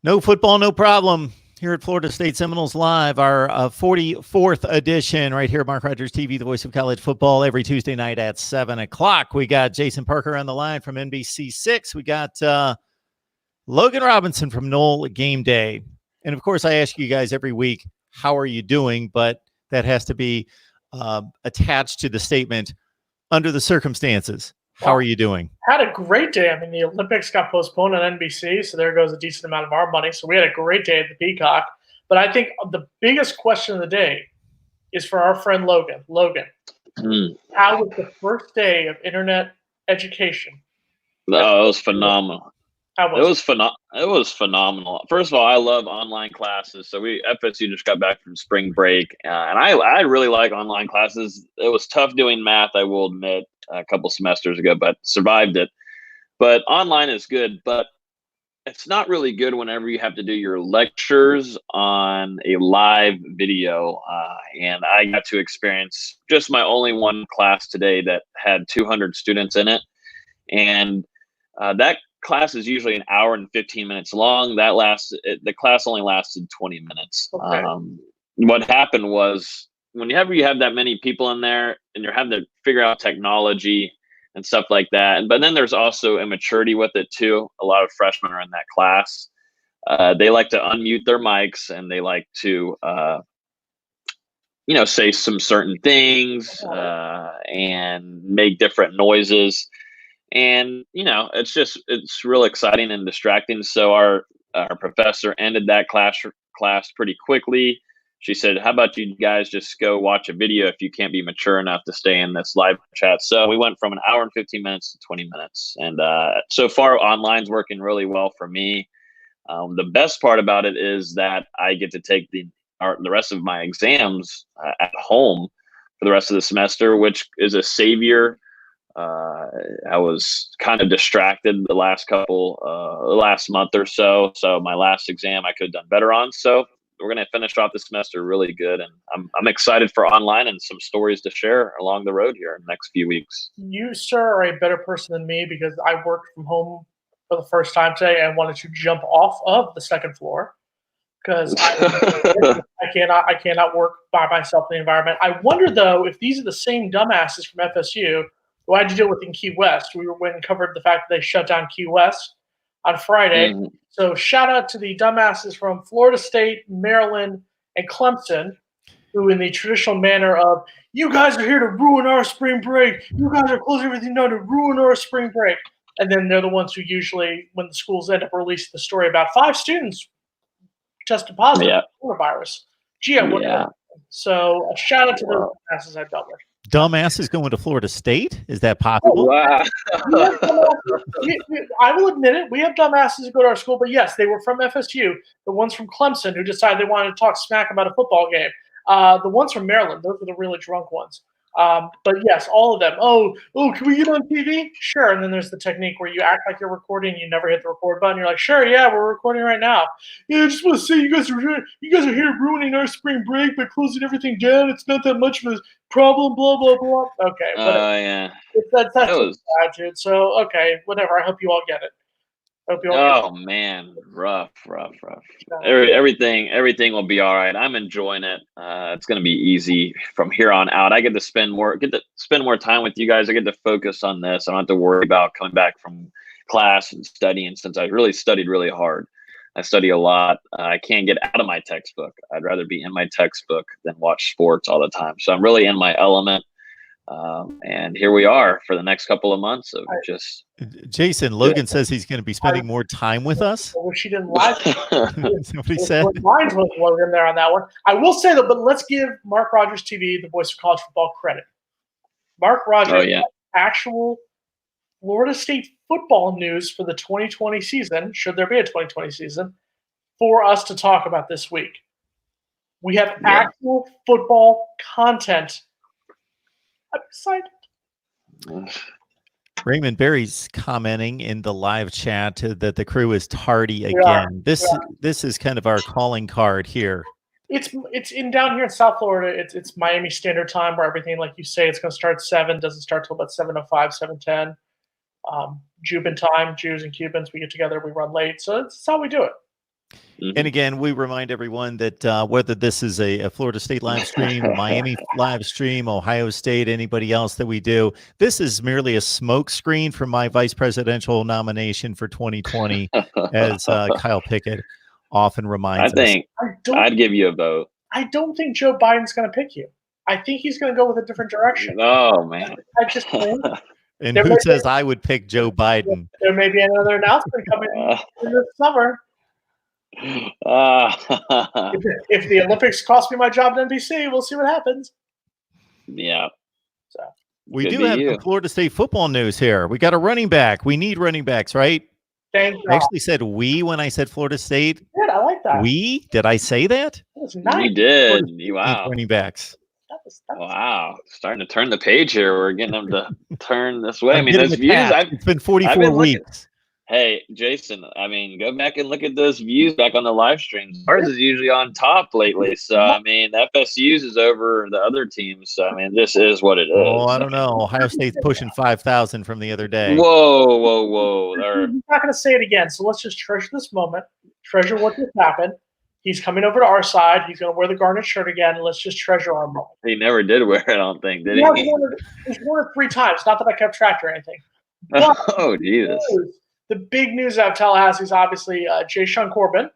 No football, no problem. Here at Florida State Seminoles Live, our 44th edition right here at Mark Rogers TV, the voice of college football, every Tuesday night at 7 o'clock. We got Jason Parker on the line from NBC6. We got Logan Robinson from Knoll Game Day. And, of course, I ask you guys every week, how are you doing? But that has to be attached to the statement, under the circumstances. How are you doing? Had a great day. I mean, the Olympics got postponed on NBC, so there goes a decent amount of our money. So we had a great day at the Peacock. But I think the biggest question of the day is for our friend Logan. Logan, how was the first day of internet education? Oh, it was phenomenal. How was it was phenomenal. First of all, I love online classes. So FSU just got back from spring break, and I really like online classes. It was tough doing math, I will admit, a couple semesters ago, but survived it. But online is good, but it's not really good whenever you have to do your lectures on a live video. And I got to experience just my only one class today that had 200 students in it. And that class is usually an hour and 15 minutes long. The class only lasted 20 minutes. Okay. What happened was, whenever you have that many people in there and you're having to figure out technology and stuff like that. But then there's also immaturity with it too. A lot of freshmen are in that class. They like to unmute their mics and they like to, say some certain things and make different noises. And, it's real exciting and distracting. So our professor ended that class pretty quickly. She said, how about you guys just go watch a video if you can't be mature enough to stay in this live chat? So we went from an hour and 15 minutes to 20 minutes. And so far, online's working really well for me. The best part about it is that I get to take the rest of my exams at home for the rest of the semester, which is a savior. I was kind of distracted the last month or so. So my last exam I could have done better on. So we're going to finish off the semester really good. And I'm excited for online and some stories to share along the road here in the next few weeks. You, sir, are a better person than me because I worked from home for the first time today and wanted to jump off of the second floor because I cannot work by myself in the environment. I wonder, though, if these are the same dumbasses from FSU who I had to deal with in Key West. We went and covered the fact that they shut down Key West on Friday. Mm-hmm. So shout out to the dumbasses from Florida State, Maryland, and Clemson, who in the traditional manner of, you guys are here to ruin our spring break. You guys are closing everything down to ruin our spring break. And then they're the ones who usually, when the schools end up releasing the story about 5 students tested positive for coronavirus. Gee, I wouldn't. So a shout out to those dumbasses I dealt with. Dumbasses going to Florida State? Is that possible? Wow. I will admit it. We have dumbasses who go to our school, but yes, they were from FSU. The ones from Clemson who decided they wanted to talk smack about a football game. The ones from Maryland, those were the really drunk ones. But yes, all of them. Oh, can we get on TV? Sure. And then there's the technique where you act like you're recording and you never hit the record button. You're like, sure, yeah, we're recording right now. Yeah, I just want to say you guys are here ruining our spring break by closing everything down. It's not that much of a problem, blah, blah, blah. Okay. Yeah. That's bad, dude. So, okay, whatever. I hope you all get it. Man, rough. Everything will be all right. I'm enjoying it. It's going to be easy from here on out. I get to spend more time with you guys. I get to focus on this. I don't have to worry about coming back from class and studying, since I really studied really hard. I study a lot. I can't get out of my textbook. I'd rather be in my textbook than watch sports all the time. So I'm really in my element. And here we are for the next couple of months of just. Jason, Logan says he's going to be spending more time with us. I wish he didn't lie. That's what he said. Mine's with Logan there on that one. I will say though, but let's give Mark Rogers TV, the voice of college football, credit. Mark Rogers, actual Florida State football news for the 2020 season, should there be a 2020 season, for us to talk about this week. We have actual football content. I'm excited. Raymond Berry's commenting in the live chat that the crew is tardy again. This is kind of our calling card here. It's in down here in South Florida. It's Miami Standard Time, where everything, like you say, it's going to start 7. Doesn't start till about 7:05, 7:10. Cuban time, Jews and Cubans, we get together, we run late. So that's how we do it. And again, we remind everyone that whether this is a Florida State live stream, a Miami live stream, Ohio State, anybody else that we do, this is merely a smoke screen for my vice presidential nomination for 2020, as Kyle Pickett often reminds us. I'd give you a vote. I don't think Joe Biden's going to pick you. I think he's going to go with a different direction. Oh, man. I just think. And who says I would pick Joe Biden? There may be another announcement coming in this summer. If the Olympics cost me my job at NBC, we'll see what happens. Yeah. So we do have some Florida State football news here. We got a running back. We need running backs, right? Thank God. I actually said we when I said Florida State. Good, I like that. We? Did I say that? Nice. You did. Wow. Running backs. Wow. Starting to turn the page here. We're getting them to turn this way. I mean, those views. It's been 44 weeks. Hey, Jason, I mean, go back and look at those views back on the live streams. Ours is usually on top lately. So, I mean, FSU's is over the other teams. So, I mean, this is what it is. Oh, I don't know. Ohio State's pushing 5,000 from the other day. Whoa. I'm not going to say it again. So let's just treasure this moment, treasure what just happened. He's coming over to our side. He's going to wear the garnet shirt again. Let's just treasure our moment. He never did wear it, I don't think, did he? He's worn it 3 times. Not that I kept track or anything. But oh, Jesus. The big news out of Tallahassee is obviously JASHAUN Corbin,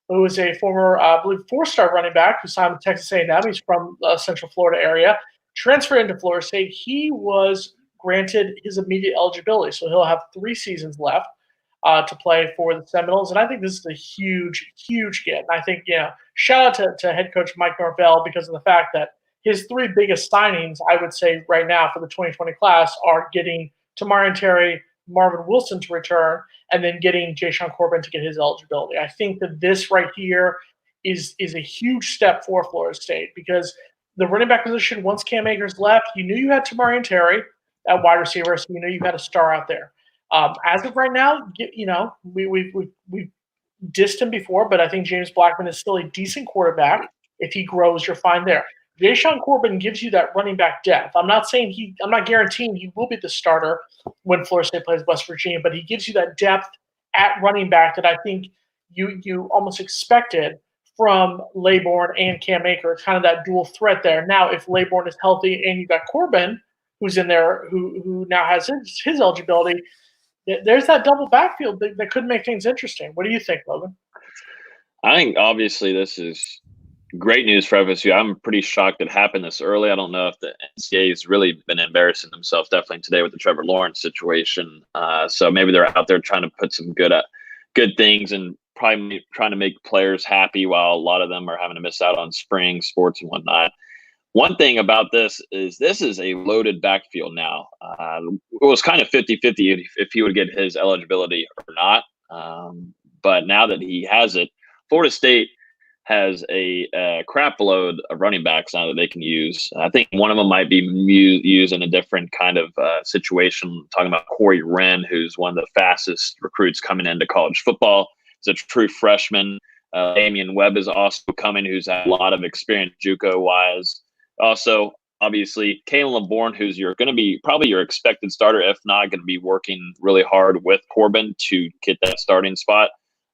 who is a former, I believe, 4-star running back who signed with Texas A&M. He's from Central Florida area. Transferred into Florida State. He was granted his immediate eligibility, so he'll have 3 seasons left to play for the Seminoles. And I think this is a huge, huge get. And I think, shout out to head coach Mike Norvell because of the fact that his 3 biggest signings, I would say right now for the 2020 class, are getting Tamarian Terry, Marvin Wilson to return, and then getting JASHAUN Corbin to get his eligibility. I think that this right here is a huge step for Florida State because the running back position, once Cam Akers left, you knew you had Tamarian Terry at wide receiver, so you know you had a star out there. As of right now, we've dissed him before, but I think James Blackman is still a decent quarterback. If he grows, you're fine there. JASHAUN Corbin gives you that running back depth. I'm not guaranteeing he will be the starter when Florida State plays West Virginia, but he gives you that depth at running back that I think you almost expected from Laybourne and Cam Akers, kind of that dual threat there. Now, if Laybourne is healthy and you got Corbin, who's in there, who now has his eligibility, there's that double backfield that could make things interesting. What do you think, Logan? I think obviously this is great news for FSU. I'm pretty shocked it happened this early. I don't know if the NCAA has really been embarrassing themselves definitely today with the Trevor Lawrence situation. So maybe they're out there trying to put some good things and probably trying to make players happy while a lot of them are having to miss out on spring sports and whatnot. One thing about this is a loaded backfield now. It was kind of 50-50 if he would get his eligibility or not. But now that he has it, Florida State has a crap load of running backs now that they can use. I think one of them might be used in a different kind of situation. Talking about Corey Wren, who's one of the fastest recruits coming into college football. He's a true freshman. Damian Webb is also coming, who's had a lot of experience JUCO-wise. Also, obviously, Kalen LeBourne, who's going to be probably your expected starter, if not going to be working really hard with Corbin to get that starting spot.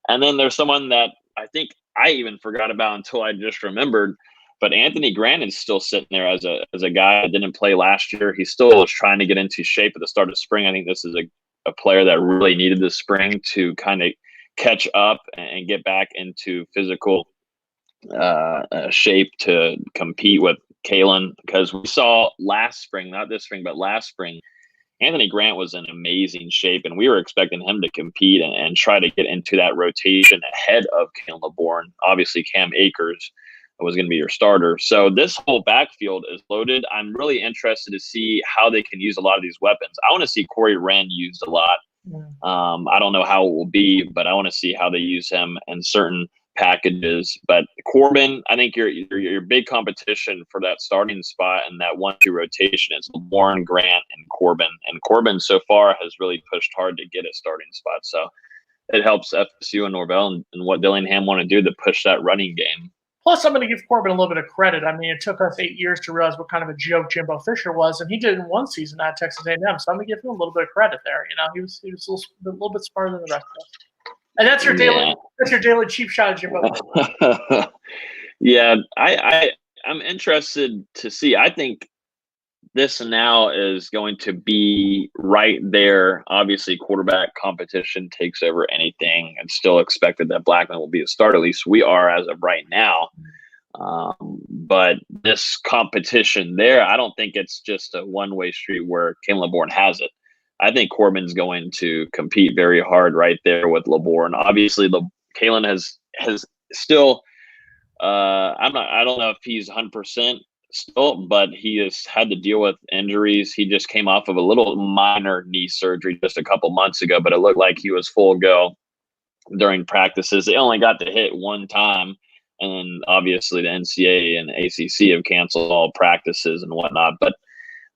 And then there's someone that I think I even forgot about until I just remembered, but Anthony Grant is still sitting there as a guy that didn't play last year. He still is trying to get into shape at the start of spring. I think this is a player that really needed this spring to kind of catch up and get back into physical shape to compete with Kalen, because we saw last spring, not this spring, but last spring, Anthony Grant was in amazing shape, and we were expecting him to compete and try to get into that rotation ahead of Kalen LeBourne. Obviously, Cam Akers was going to be your starter. So this whole backfield is loaded. I'm really interested to see how they can use a lot of these weapons. I want to see Corey Wren used a lot. I don't know how it will be, but I want to see how they use him in certain packages. But Corbin, I think your big competition for that starting spot and that 1-2 rotation is Warren, Grant, and Corbin. And Corbin so far has really pushed hard to get a starting spot. So it helps FSU and Norvell and what Dillingham want to do to push that running game. Plus, I'm going to give Corbin a little bit of credit. I mean, it took us 8 years to realize what kind of a joke Jimbo Fisher was, and he did it in one season at Texas A&M. So I'm going to give him a little bit of credit there. He was a little bit smarter than the rest of us. And that's your daily. That's your daily cheap shot at Jimbo. Yeah, I'm interested to see. I think this now is going to be right there. Obviously, quarterback competition takes over anything. It's still expected that Blackman will be a starter. At least we are as of right now. But this competition there, I don't think it's just a one-way street where Kalen LeBourne has it. I think Corbin's going to compete very hard right there with LeBourne. Obviously, Kalen has still. I don't know if he's 100% still, but he has had to deal with injuries. He just came off of a little minor knee surgery just a couple months ago, but it looked like he was full go during practices. They only got to hit one time, and then obviously the NCAA and ACC have canceled all practices and whatnot. But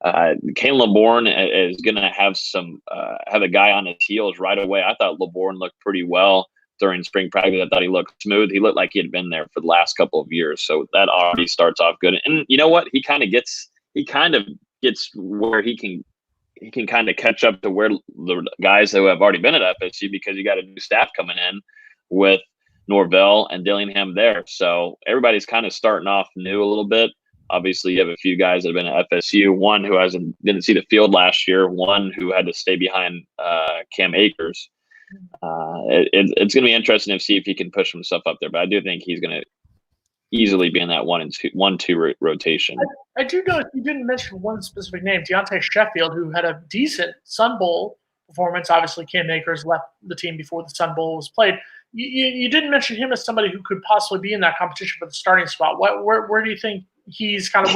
Kalen LeBourne is going to have a guy on his heels right away. I thought LeBourne looked pretty well during spring practice. I thought he looked smooth. He looked like he had been there for the last couple of years. So that already starts off good. And you know what? He kind of gets where he can kind of catch up to where the guys who have already been at FSU, because you got a new staff coming in with Norvell and Dillingham there. So everybody's kind of starting off new a little bit. Obviously, you have a few guys that have been at FSU, one who didn't see the field last year, one who had to stay behind Cam Akers. It's going to be interesting to see if he can push himself up there, but I do think he's going to easily be in that 1-2 rotation. I do know you didn't mention one specific name, Deontay Sheffield, who had a decent Sun Bowl performance. Obviously, Cam Akers left the team before the Sun Bowl was played. You didn't mention him as somebody who could possibly be in that competition for the starting spot. Where do you think he's kind of?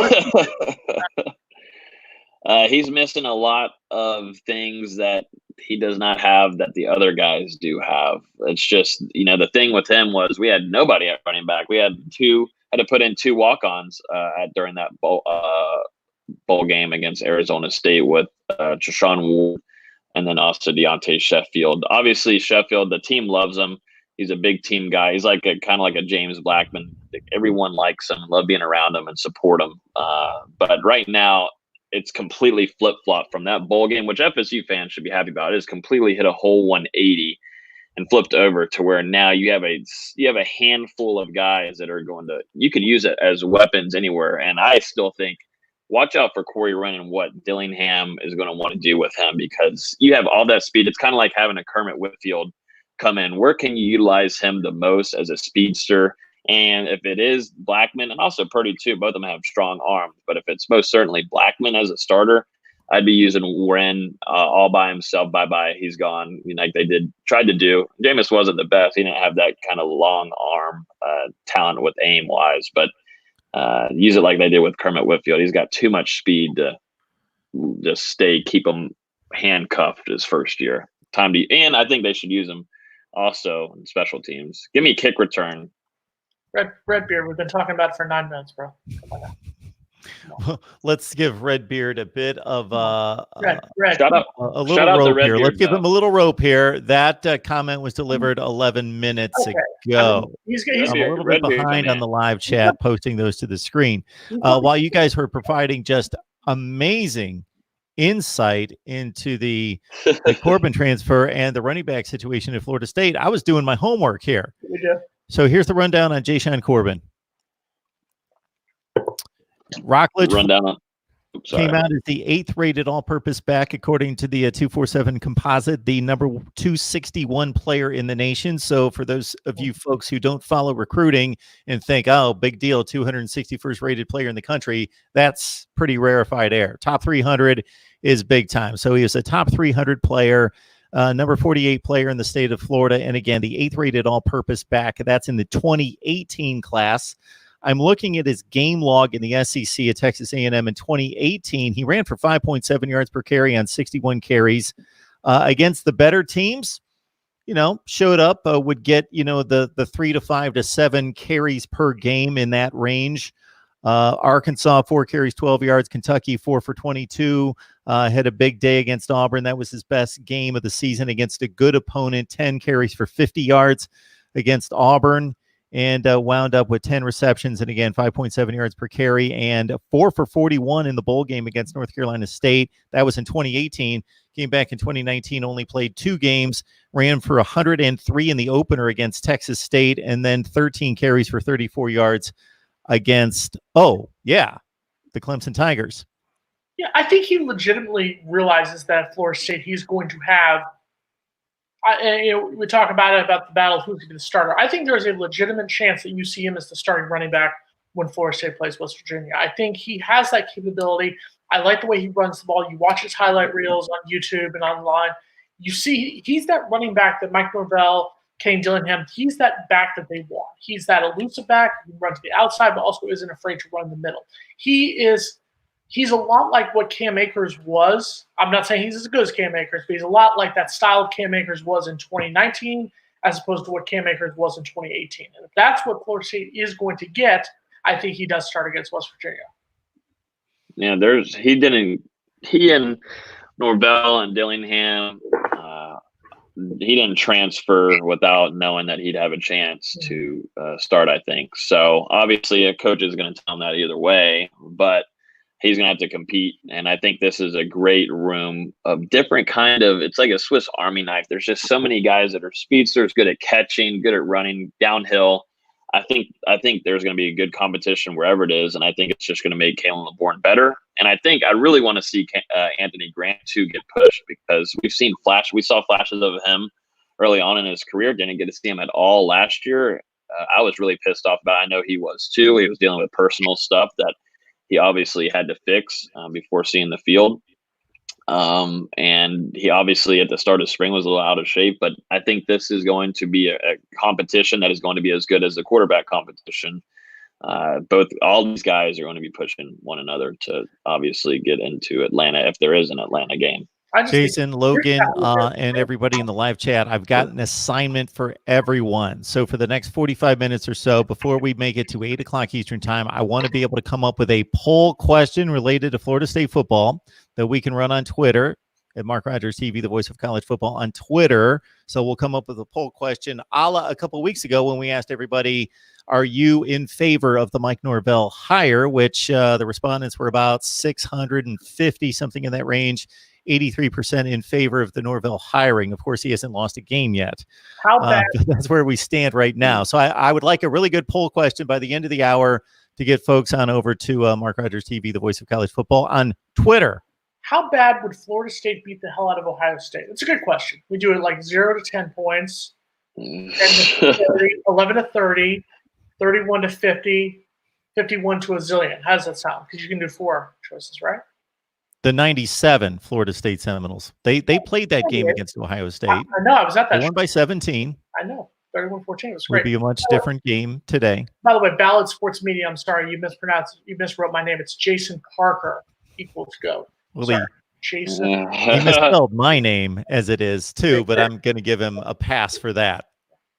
He's missing a lot of things that he does not have that the other guys do have. It's just, the thing with him was we had nobody at running back. We had to put in 2 walk-ons during that bowl game against Arizona State with JASHAUN Ward and then also Deontay Sheffield. Obviously, Sheffield, the team loves him. He's a big team guy. He's like kind of like a James Blackman. Everyone likes him, love being around him and support him. But right now, it's completely flip-flopped from that bowl game, which FSU fans should be happy about. It has completely hit a whole 180 and flipped over to where now you have a handful of guys that are you could use it as weapons anywhere. And I still think, watch out for Corey Wren and what Dillingham is going to want to do with him, because you have all that speed. It's kind of like having a Kermit Whitfield come in. Where can you utilize him the most as a speedster? And if it is Blackman and also Purdy too, both of them have strong arms. But if it's most certainly Blackman as a starter, I'd be using Wren all by himself. Bye-bye. He's gone. Like they tried to do. Jameis wasn't the best. He didn't have that kind of long arm talent with aim-wise. But use it like they did with Kermit Whitfield. He's got too much speed to just keep him handcuffed his first year. And I think they should use him also in special teams. Give me a kick return. Redbeard, we've been talking about it for 9 minutes, bro. Well, let's give Redbeard a bit of Red. a little rope here. Let's give him a little rope here. That comment was delivered 11 minutes ago. I'm a little bit behind on the live chat, posting those to the screen. While you guys were providing just amazing insight into the Corbin transfer and the running back situation at Florida State, I was doing my homework here. So here's the rundown on JASHAUN Corbin. Rockledge came out as the 8th rated all-purpose back according to the 247 composite, the number 261 player in the nation. So for those of you folks who don't follow recruiting and think, oh, big deal, 261st rated player in the country, that's pretty rarefied air. Top 300 is big time. So he is a top 300 player. Number 48 player in the state of Florida. And again, the 8th rated all-purpose back. That's in the 2018 class. I'm looking at his game log in the SEC at Texas A&M in 2018. He ran for 5.7 yards per carry on 61 carries. Against the better teams, showed up, would get, the 3 to 5 to 7 carries per game in that range. Arkansas, 4 carries, 12 yards. Kentucky, 4 for 22. Had a big day against Auburn. That was his best game of the season against a good opponent. 10 carries for 50 yards against Auburn. and wound up with 10 receptions and, again, 5.7 yards per carry and 4 for 41 in the bowl game against North Carolina State. That was in 2018. Came back in 2019, only played 2 games, ran for 103 in the opener against Texas State, and then 13 carries for 34 yards against, the Clemson Tigers. Yeah, I think he legitimately realizes that at Florida State he's going to have we talk about the battle of who's going to be the starter. I think there's a legitimate chance that you see him as the starting running back when Florida State plays West Virginia. I think he has that capability. I like the way he runs the ball. You watch his highlight reels on YouTube and online. You see he's that running back that Mike Norvell, Kane Dillingham, he's that back that they want. He's that elusive back who can run to the outside but also isn't afraid to run in the middle. He's a lot like what Cam Akers was. I'm not saying he's as good as Cam Akers, but he's a lot like that style of Cam Akers was in 2019 as opposed to what Cam Akers was in 2018. And if that's what Florida State is going to get, I think he does start against West Virginia. Yeah, he and Norvell and Dillingham, he didn't transfer without knowing that he'd have a chance to start, I think. So obviously a coach is going to tell him that either way, but he's going to have to compete. And I think this is a great room of different it's like a Swiss Army knife. There's just so many guys that are speedsters, good at catching, good at running downhill. I think there's going to be a good competition wherever it is. And I think it's just going to make Kalen LeBourne better. And I really want to see Anthony Grant too get pushed, because we saw flashes of him early on in his career. Didn't get to see him at all last year. I was really pissed off about it. I know he was too. He was dealing with personal stuff that he obviously had to fix before seeing the field. And he obviously at the start of spring was a little out of shape, but I think this is going to be a competition that is going to be as good as the quarterback competition. All these guys are going to be pushing one another to obviously get into Atlanta if there is an Atlanta game. Jason, Logan, and everybody in the live chat, I've got an assignment for everyone. So for the next 45 minutes or so, before we make it to 8 o'clock Eastern time, I want to be able to come up with a poll question related to Florida State football that we can run on Twitter at Mark Rogers TV, the voice of college football on Twitter. So we'll come up with a poll question a la a couple weeks ago when we asked everybody, are you in favor of the Mike Norvell hire, which the respondents were about 650, something in that range. 83% in favor of the Norvell hiring. Of course, he hasn't lost a game yet. How bad? That's where we stand right now. So I would like a really good poll question by the end of the hour to get folks on over to Mark Rogers TV, the voice of college football, on Twitter. How bad would Florida State beat the hell out of Ohio State? That's a good question. We do it like 0 to 10 points, 10 to 30, 11 to 30, 31 to 50, 51 to a zillion. How does that sound? Because you can do 4 choices, right? The 97 Florida State Seminoles. They played that game against Ohio State. I know. I was at that. They won by 17. I know. 31-14. It was great. Would be a much different game today. By the way, Ballad Sports Media, I'm sorry. You miswrote my name. It's Jason Parker equals GOAT. Willie. Jason. He misspelled my name as it is too, but I'm going to give him a pass for that.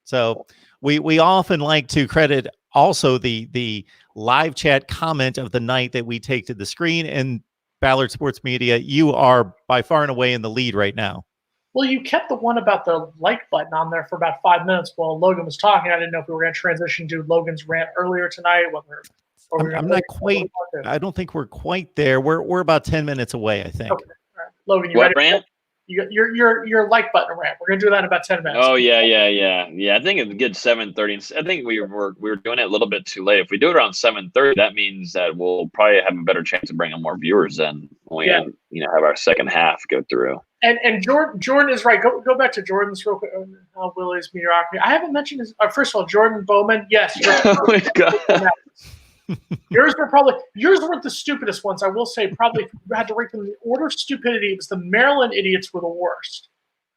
So we often like to credit also the live chat comment of the night that we take to the screen. And Ballard Sports Media, you are by far and away in the lead right now. Well, you kept the one about the like button on there for about 5 minutes while Logan was talking. I didn't know if we were going to transition to Logan's rant earlier tonight. I'm not quite. I don't think we're quite there. We're about 10 minutes away, I think. Okay. All right. Logan, you What ready? rant? Your like button rant. We're gonna do that in about 10 minutes. Oh yeah. I think it's good 7:30. I think we were doing it a little bit too late. If we do it around 7:30, that means that we'll probably have a better chance of bringing more viewers in when we have our second half go through. And Jordan is right. Go back to Jordan's real quick. Willie's mediocrity. I haven't mentioned his. First of all, Jordan Bowman. Yes. Oh my God. Yours were the stupidest ones. I will say, probably if you had to rank them in the order of stupidity, it was the Maryland idiots were the worst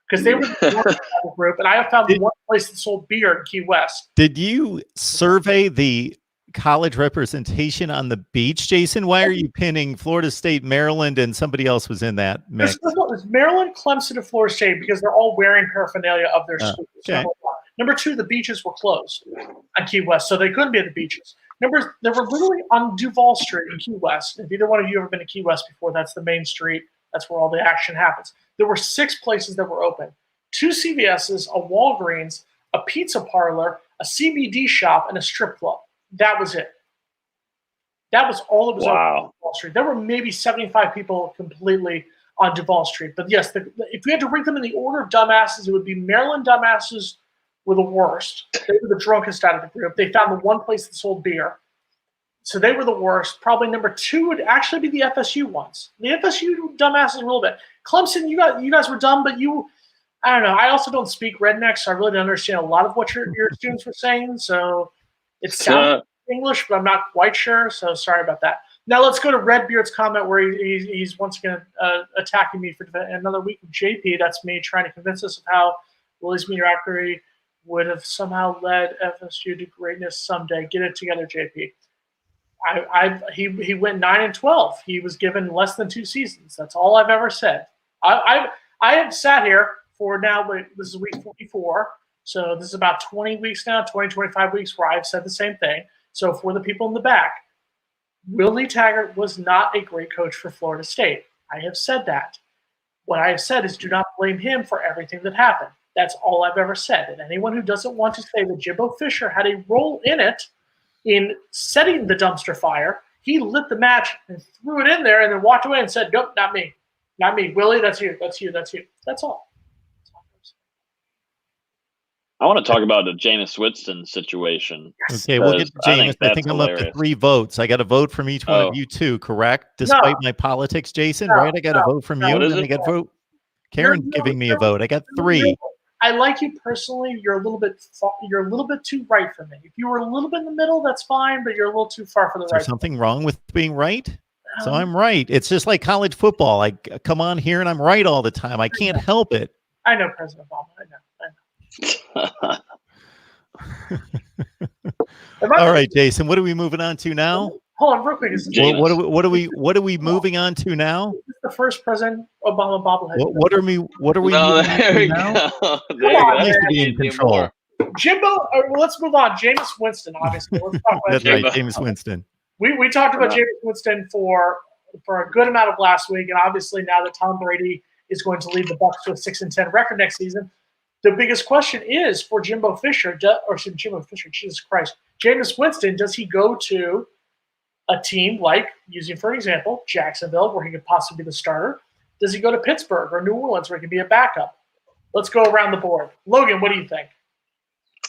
because they were the worst group. And I have found one place that sold beer in Key West. Did you survey the college representation on the beach, Jason? Why are you pinning Florida State, Maryland, and somebody else was in that mix? It's Maryland, Clemson, and Florida State because they're all wearing paraphernalia of their schools. Okay. Number 2, the beaches were closed on Key West, so they couldn't be at the beaches. They were literally on Duval Street in Key West. If either one of you have ever been to Key West before, that's the main street. That's where all the action happens. There were 6 places that were open. 2 CVS's, a Walgreens, a pizza parlor, a CBD shop, and a strip club. That was it. That was all that was open on Duval Street. There were maybe 75 people completely on Duval Street. But yes, if we had to rank them in the order of dumbasses, it would be Maryland dumbasses were the worst. They were the drunkest out of the group. They found the one place that sold beer. So they were the worst. Probably number 2 would actually be the FSU ones. The FSU dumbasses a little bit. Clemson, you guys were dumb, but I don't know. I also don't speak redneck, so I really don't understand a lot of what your students were saying. So it sounds English, but I'm not quite sure. So sorry about that. Now let's go to Redbeard's comment where he's once again attacking me for another week of JP. That's me trying to convince us of how Willie's mediocrity would have somehow led FSU to greatness someday. Get it together, JP. He went 9-12. He was given less than 2 seasons. That's all I've ever said. I have sat here for now, but this is week 44. So this is about 20 weeks now, 25 weeks where I've said the same thing. So for the people in the back, Willie Taggart was not a great coach for Florida State. I have said that. What I have said is do not blame him for everything that happened. That's all I've ever said. And anyone who doesn't want to say that Jimbo Fisher had a role in it, in setting the dumpster fire, he lit the match and threw it in there and then walked away and said, nope, not me. Not me. Willie, that's you. That's you. That's you. That's all. I want to talk about the Jameis Winston situation. Okay, we'll get to Jameis. I think I'm up to 3 votes. I got a vote from each one of you two, correct? Despite my politics, Jason, right? I got a vote from you, and then I got a vote. Karen's giving me a vote. I got 3. I like you personally. You're a little bit too right for me. If you were a little bit in the middle, that's fine, but you're a little too far for the right. Is there something wrong with being right? So I'm right. It's just like college football. I come on here and I'm right all the time. I can't help it. I know President Obama. I know. All right, Jason. What are we moving on to now? Hold on, real quick. What are we moving on to now? This is the first President Obama bobblehead. What are we moving on to now? There Needs to be in control. Jimbo. Well, let's move on. Jameis Winston, obviously. Let's talk about That's right, Jameis Winston. We talked about Jameis Winston for a good amount of last week, and obviously now that Tom Brady is going to lead the Bucs to a 6-10 record next season, the biggest question is for Jimbo Fisher, Jesus Christ, Jameis Winston, does he go to a team like, using for example, Jacksonville, where he could possibly be the starter? Does he go to Pittsburgh or New Orleans, where he can be a backup? Let's go around the board. Logan, what do you think?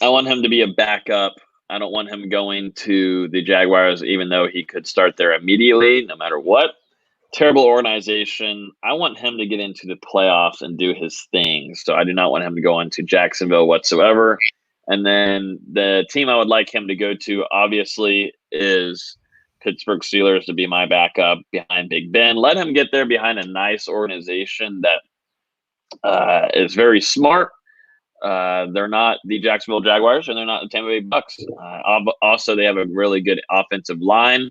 I want him to be a backup. I don't want him going to the Jaguars, even though he could start there immediately, no matter what. Terrible organization. I want him to get into the playoffs and do his thing. So I do not want him to go into Jacksonville whatsoever. And then the team I would like him to go to, obviously, is Pittsburgh Steelers to be my backup behind Big Ben. Let him get there behind a nice organization that is very smart. They're not the Jacksonville Jaguars, and they're not the Tampa Bay Bucks. Also, they have a really good offensive line.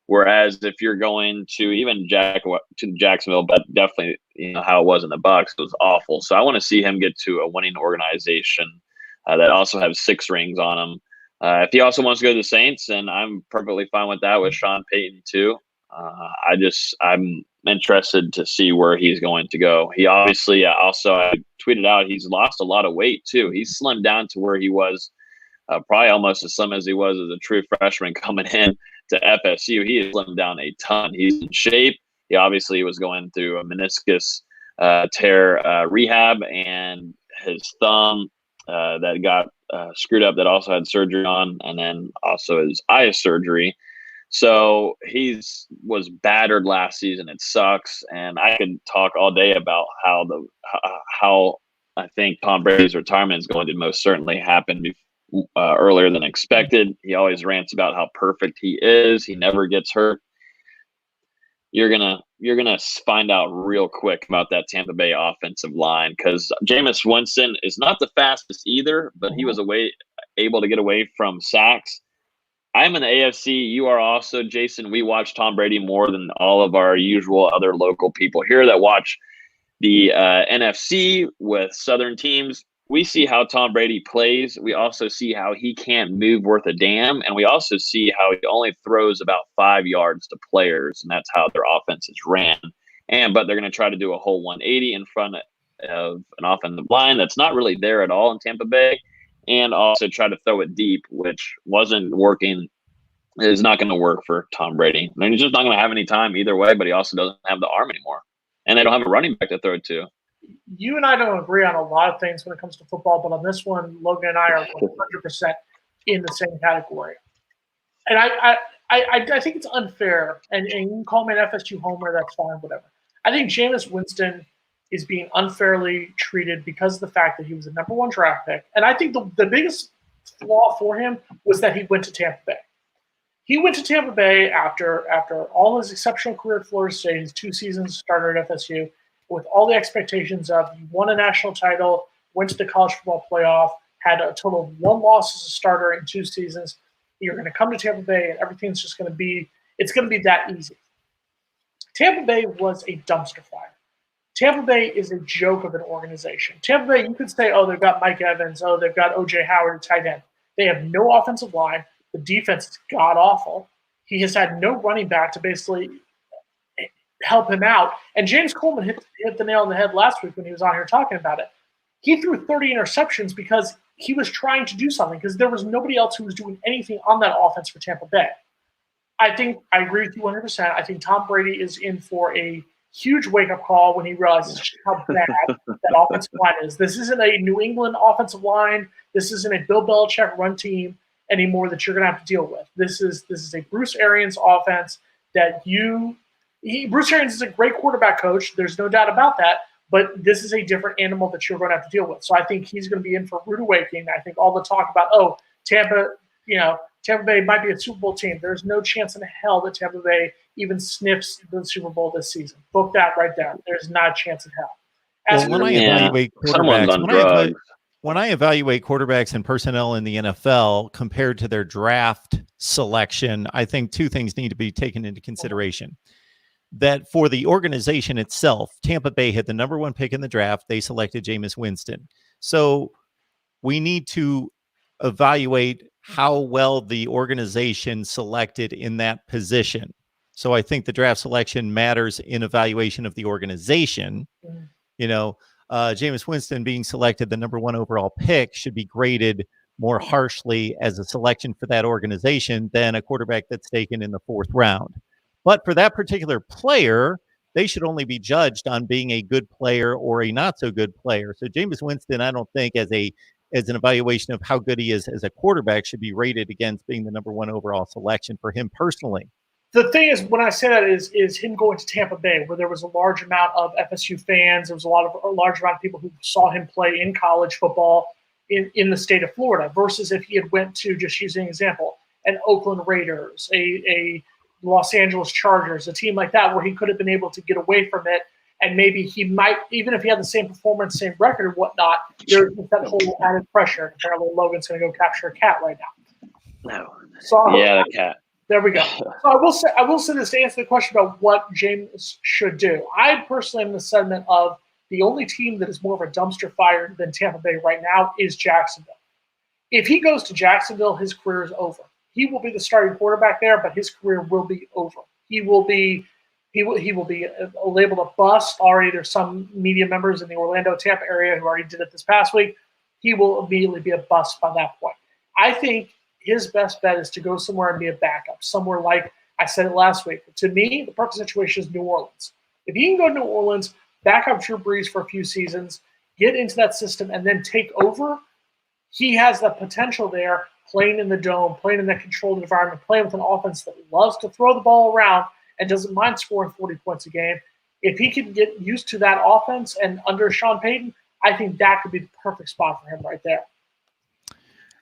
Whereas if you're going to even Jacksonville, but definitely how it was in the Bucs, it was awful. So I want to see him get to a winning organization that also has 6 rings on him. If he also wants to go to the Saints, then I'm perfectly fine with that with Sean Payton too. I'm interested to see where he's going to go. He obviously I tweeted out he's lost a lot of weight too. He's slimmed down to where he was probably almost as slim as he was as a true freshman coming in to FSU. He has slimmed down a ton. He's in shape. He obviously was going through a meniscus tear rehab, and his thumb that got screwed up that also had surgery on, and then also his eye surgery. So was battered last season. It sucks, and I could talk all day about how I think Tom Brady's retirement is going to most certainly happen earlier than expected. He always rants about how perfect he is. He never gets hurt. You're gonna find out real quick about that Tampa Bay offensive line, because Jameis Winston is not the fastest either, but he was able to get away from sacks. I'm in the AFC. You are also, Jason. We watch Tom Brady more than all of our usual other local people here that watch the NFC with Southern teams. We see how Tom Brady plays. We also see how he can't move worth a damn. And we also see how he only throws about 5 yards to players. And that's how their offense is ran. But they're going to try to do a whole 180 in front of an offensive line that's not really there at all in Tampa Bay. and also try to throw it deep, which wasn't working. Is not going to work for Tom Brady. I mean, he's just not going to have any time either way, but he also doesn't have the arm anymore. And they don't have a running back to throw it to. You and I don't agree on a lot of things when it comes to football, but on this one, Logan and I are 100% in the same category. And I think it's unfair, and you can call me an FSU homer, that's fine, whatever. I think Jameis Winston is being unfairly treated because of the fact that he was a number 1 draft pick. And I think the biggest flaw for him was that he went to Tampa Bay. He went to Tampa Bay after all his exceptional career at Florida State, his 2 seasons started at FSU, with all the expectations of you won a national title, went to the college football playoff, had a total of 1 loss as a starter in 2 seasons. You're going to come to Tampa Bay and everything's just going to be – it's going to be that easy. Tampa Bay was a dumpster fire. Tampa Bay is a joke of an organization. Tampa Bay, you could say, oh, they've got Mike Evans, oh, they've got O.J. Howard at tight end. They have no offensive line. The defense is god-awful. He has had no running back to basically help him out. And James Coleman hit the nail on the head last week when he was on here talking about it. He threw 30 interceptions because he was trying to do something, because there was nobody else who was doing anything on that offense for Tampa Bay. I think I agree with you 100%. I think Tom Brady is in for a huge wake-up call when he realizes how bad that offensive line is. This isn't a New England offensive line. This isn't a Bill Belichick run team anymore that you're going to have to deal with. This is a Bruce Arians offense that Bruce Arians is a great quarterback coach. There's no doubt about that. But this is a different animal that you're going to have to deal with. So I think he's going to be in for a rude awakening. I think all the talk about, Tampa Bay might be a Super Bowl team. There's no chance in hell that Tampa Bay even sniffs the Super Bowl this season. Book that right there. There's not a chance in hell. When I evaluate quarterbacks and personnel in the NFL compared to their draft selection, I think 2 things need to be taken into consideration. That for the organization itself, Tampa Bay had the number 1 pick in the draft. They selected Jameis Winston. So we need to evaluate how well the organization selected in that position. So I think the draft selection matters in evaluation of the organization. Jameis Winston being selected the number 1 overall pick should be graded more harshly as a selection for that organization than a quarterback that's taken in the 4th round. But for that particular player, they should only be judged on being a good player or a not so good player. So Jameis Winston, I don't think as an evaluation of how good he is as a quarterback should be rated against being the number 1 overall selection for him personally. The thing is, when I say that is him going to Tampa Bay, where there was a large amount of FSU fans. There was a large amount of people who saw him play in college football in the state of Florida, versus if he had went to, just using an example, an Oakland Raiders, a Los Angeles Chargers, a team like that, where he could have been able to get away from it. And maybe he might, even if he had the same performance, same record and whatnot, there's that whole added pressure. Apparently Logan's going to go capture a cat right now. No. So, yeah, the cat. There we go. So I will say this to answer the question about what James should do. I personally am in the sentiment of the only team that is more of a dumpster fire than Tampa Bay right now is Jacksonville. If he goes to Jacksonville, his career is over. He will be the starting quarterback there, but his career will be over. He will be labeled a bust. Already there's some media members in the Orlando, Tampa area who already did it this past week. He will immediately be a bust by that point. I think his best bet is to go somewhere and be a backup, somewhere like I said it last week. To me, the perfect situation is New Orleans. If he can go to New Orleans, back up Drew Brees for a few seasons, get into that system, and then take over, he has the potential there, playing in the dome, playing in that controlled environment, playing with an offense that loves to throw the ball around and doesn't mind scoring 40 points a game. If he can get used to that offense and under Sean Payton, I think that could be the perfect spot for him right there.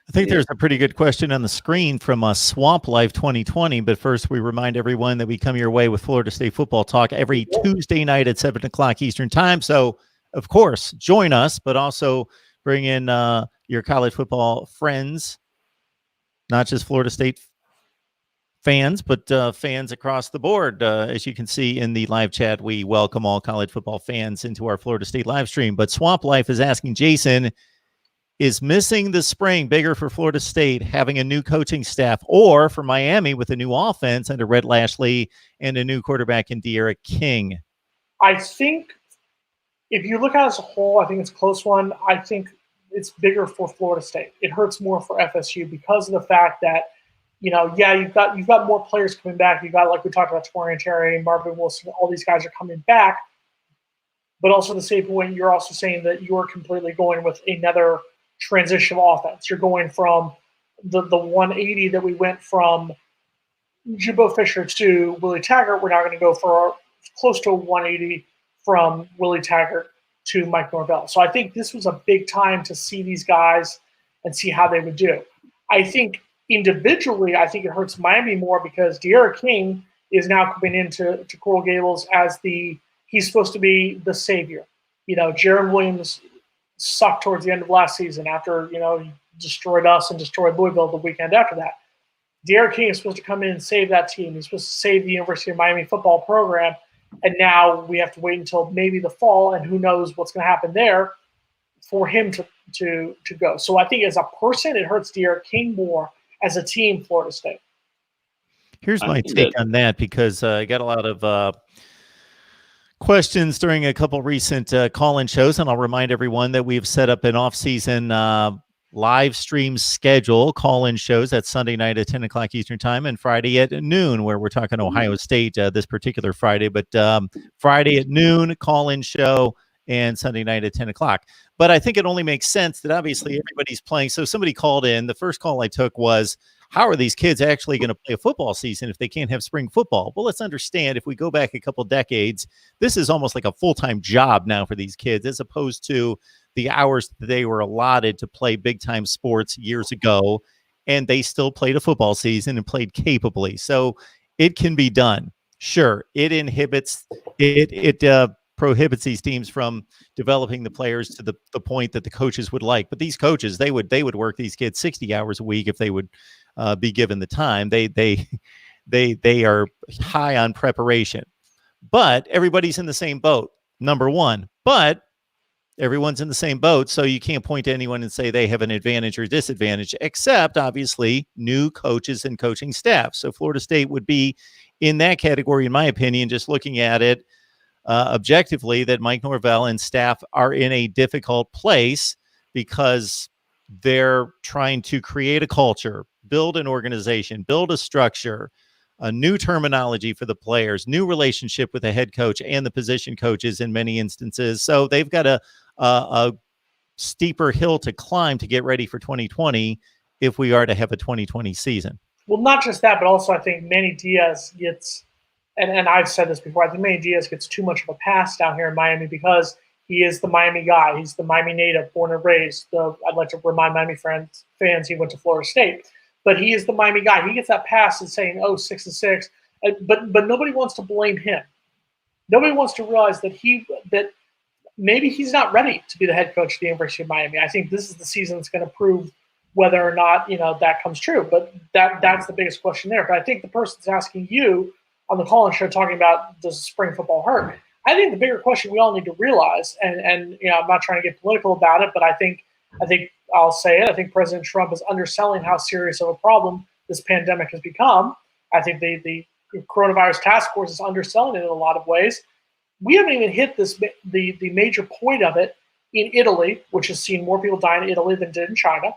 I think there's a pretty good question on the screen from Swamp Life 2020. But first, we remind everyone that we come your way with Florida State football talk every Tuesday night at 7 o'clock Eastern time. So, of course, join us, but also bring in your college football friends, not just Florida State fans, but fans across the board. As you can see in the live chat, we welcome all college football fans into our Florida State live stream. But Swamp Life is asking Jason, is missing the spring bigger for Florida State having a new coaching staff, or for Miami with a new offense under Rhett Lashley and a new quarterback in De'Ara King? I think if you look at it as a whole, I think it's a close one. I think it's bigger for Florida State. It hurts more for FSU because of the fact that, you've got more players coming back. You've got, like we talked about, Torian Terry, Marvin Wilson, all these guys are coming back. But also at the same point, you're also saying that you're completely going with another transitional offense. You're going from the 180 that we went from Jimbo Fisher to Willie Taggart. We're now going to go for close to a 180 from Willie Taggart to Mike Norvell. So I think this was a big time to see these guys and see how they would do. I think individually, I think it hurts Miami more because De'Ara King is now coming into Coral Gables as he's supposed to be the savior. Jaron Williams sucked towards the end of last season after, he destroyed us and destroyed Louisville the weekend after that. De'Ara King is supposed to come in and save that team. He's supposed to save the University of Miami football program. And now we have to wait until maybe the fall, and who knows what's going to happen there for him to go. So I think as a person, it hurts De'Ara King more. As a team, Florida State. Here's my take on that, because I got a lot of questions during a couple recent call-in shows, and I'll remind everyone that we've set up an off-season live stream schedule, call-in shows. That's Sunday night at 10 o'clock Eastern time and Friday at noon, where we're talking Ohio State this particular Friday. But Friday at noon, call-in show, and Sunday night at 10 o'clock. But I think it only makes sense that obviously everybody's playing. So somebody called in. The first call I took was, how are these kids actually going to play a football season if they can't have spring football? Well, let's understand, if we go back a couple decades, this is almost like a full-time job now for these kids, as opposed to the hours that they were allotted to play big-time sports years ago, and they still played a football season and played capably. So it can be done. Sure, it prohibits these teams from developing the players to the point that the coaches would like. But these coaches, they would work these kids 60 hours a week if they would be given the time. They are high on preparation. But everybody's in the same boat, number one. But everyone's in the same boat, so you can't point to anyone and say they have an advantage or disadvantage, except obviously new coaches and coaching staff. So Florida State would be in that category, in my opinion, just looking at it objectively, that Mike Norvell and staff are in a difficult place because they're trying to create a culture, build an organization, build a structure, a new terminology for the players, new relationship with the head coach and the position coaches in many instances. So they've got a steeper hill to climb to get ready for 2020 if we are to have a 2020 season. Well, not just that, but also I think Manny Diaz gets, and I've said this before, I think Manny Diaz gets too much of a pass down here in Miami because he is the Miami guy. He's the Miami native, born and raised. I'd like to remind Miami fans he went to Florida State. But he is the Miami guy. He gets that pass and saying, 6-6. But nobody wants to blame him. Nobody wants to realize that maybe he's not ready to be the head coach of the University of Miami. I think this is the season that's going to prove whether or not that comes true. But that's the biggest question there. But I think the person's asking you on the call-in show talking about, does spring football hurt? I think the bigger question we all need to realize, and I'm not trying to get political about it, but I think I'll say it. I think President Trump is underselling how serious of a problem this pandemic has become. I think the coronavirus task force is underselling it in a lot of ways. We haven't even hit the major point of it in Italy, which has seen more people die in Italy than did in China.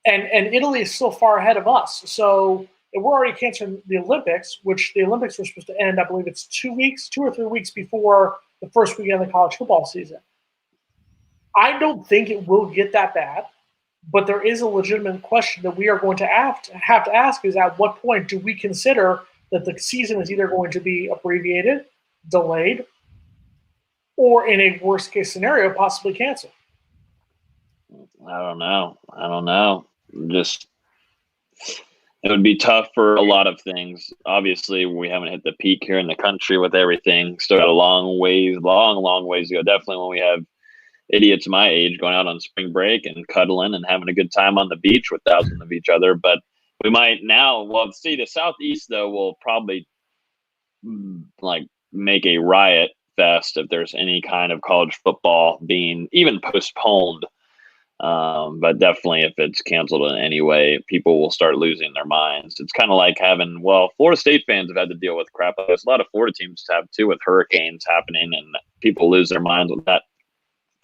And Italy is still far ahead of us. So we're already canceling the Olympics, which the Olympics were supposed to end, I believe it's 2 or 3 weeks before the first weekend of the college football season. I don't think it will get that bad, but there is a legitimate question that we are going to have to ask, is at what point do we consider that the season is either going to be abbreviated, delayed, or in a worst case scenario, possibly canceled? I don't know. It would be tough for a lot of things. Obviously, we haven't hit the peak here in the country with everything. Still got a long ways to go. Definitely when we have idiots my age going out on spring break and cuddling and having a good time on the beach with thousands of each other. But we might now, the Southeast, though, will probably make a riot fest if there's any kind of college football being even postponed. But definitely if it's canceled in any way, people will start losing their minds. It's kind of like having, Florida State fans have had to deal with crap. There's a lot of Florida teams have too, with hurricanes happening, and people lose their minds with that.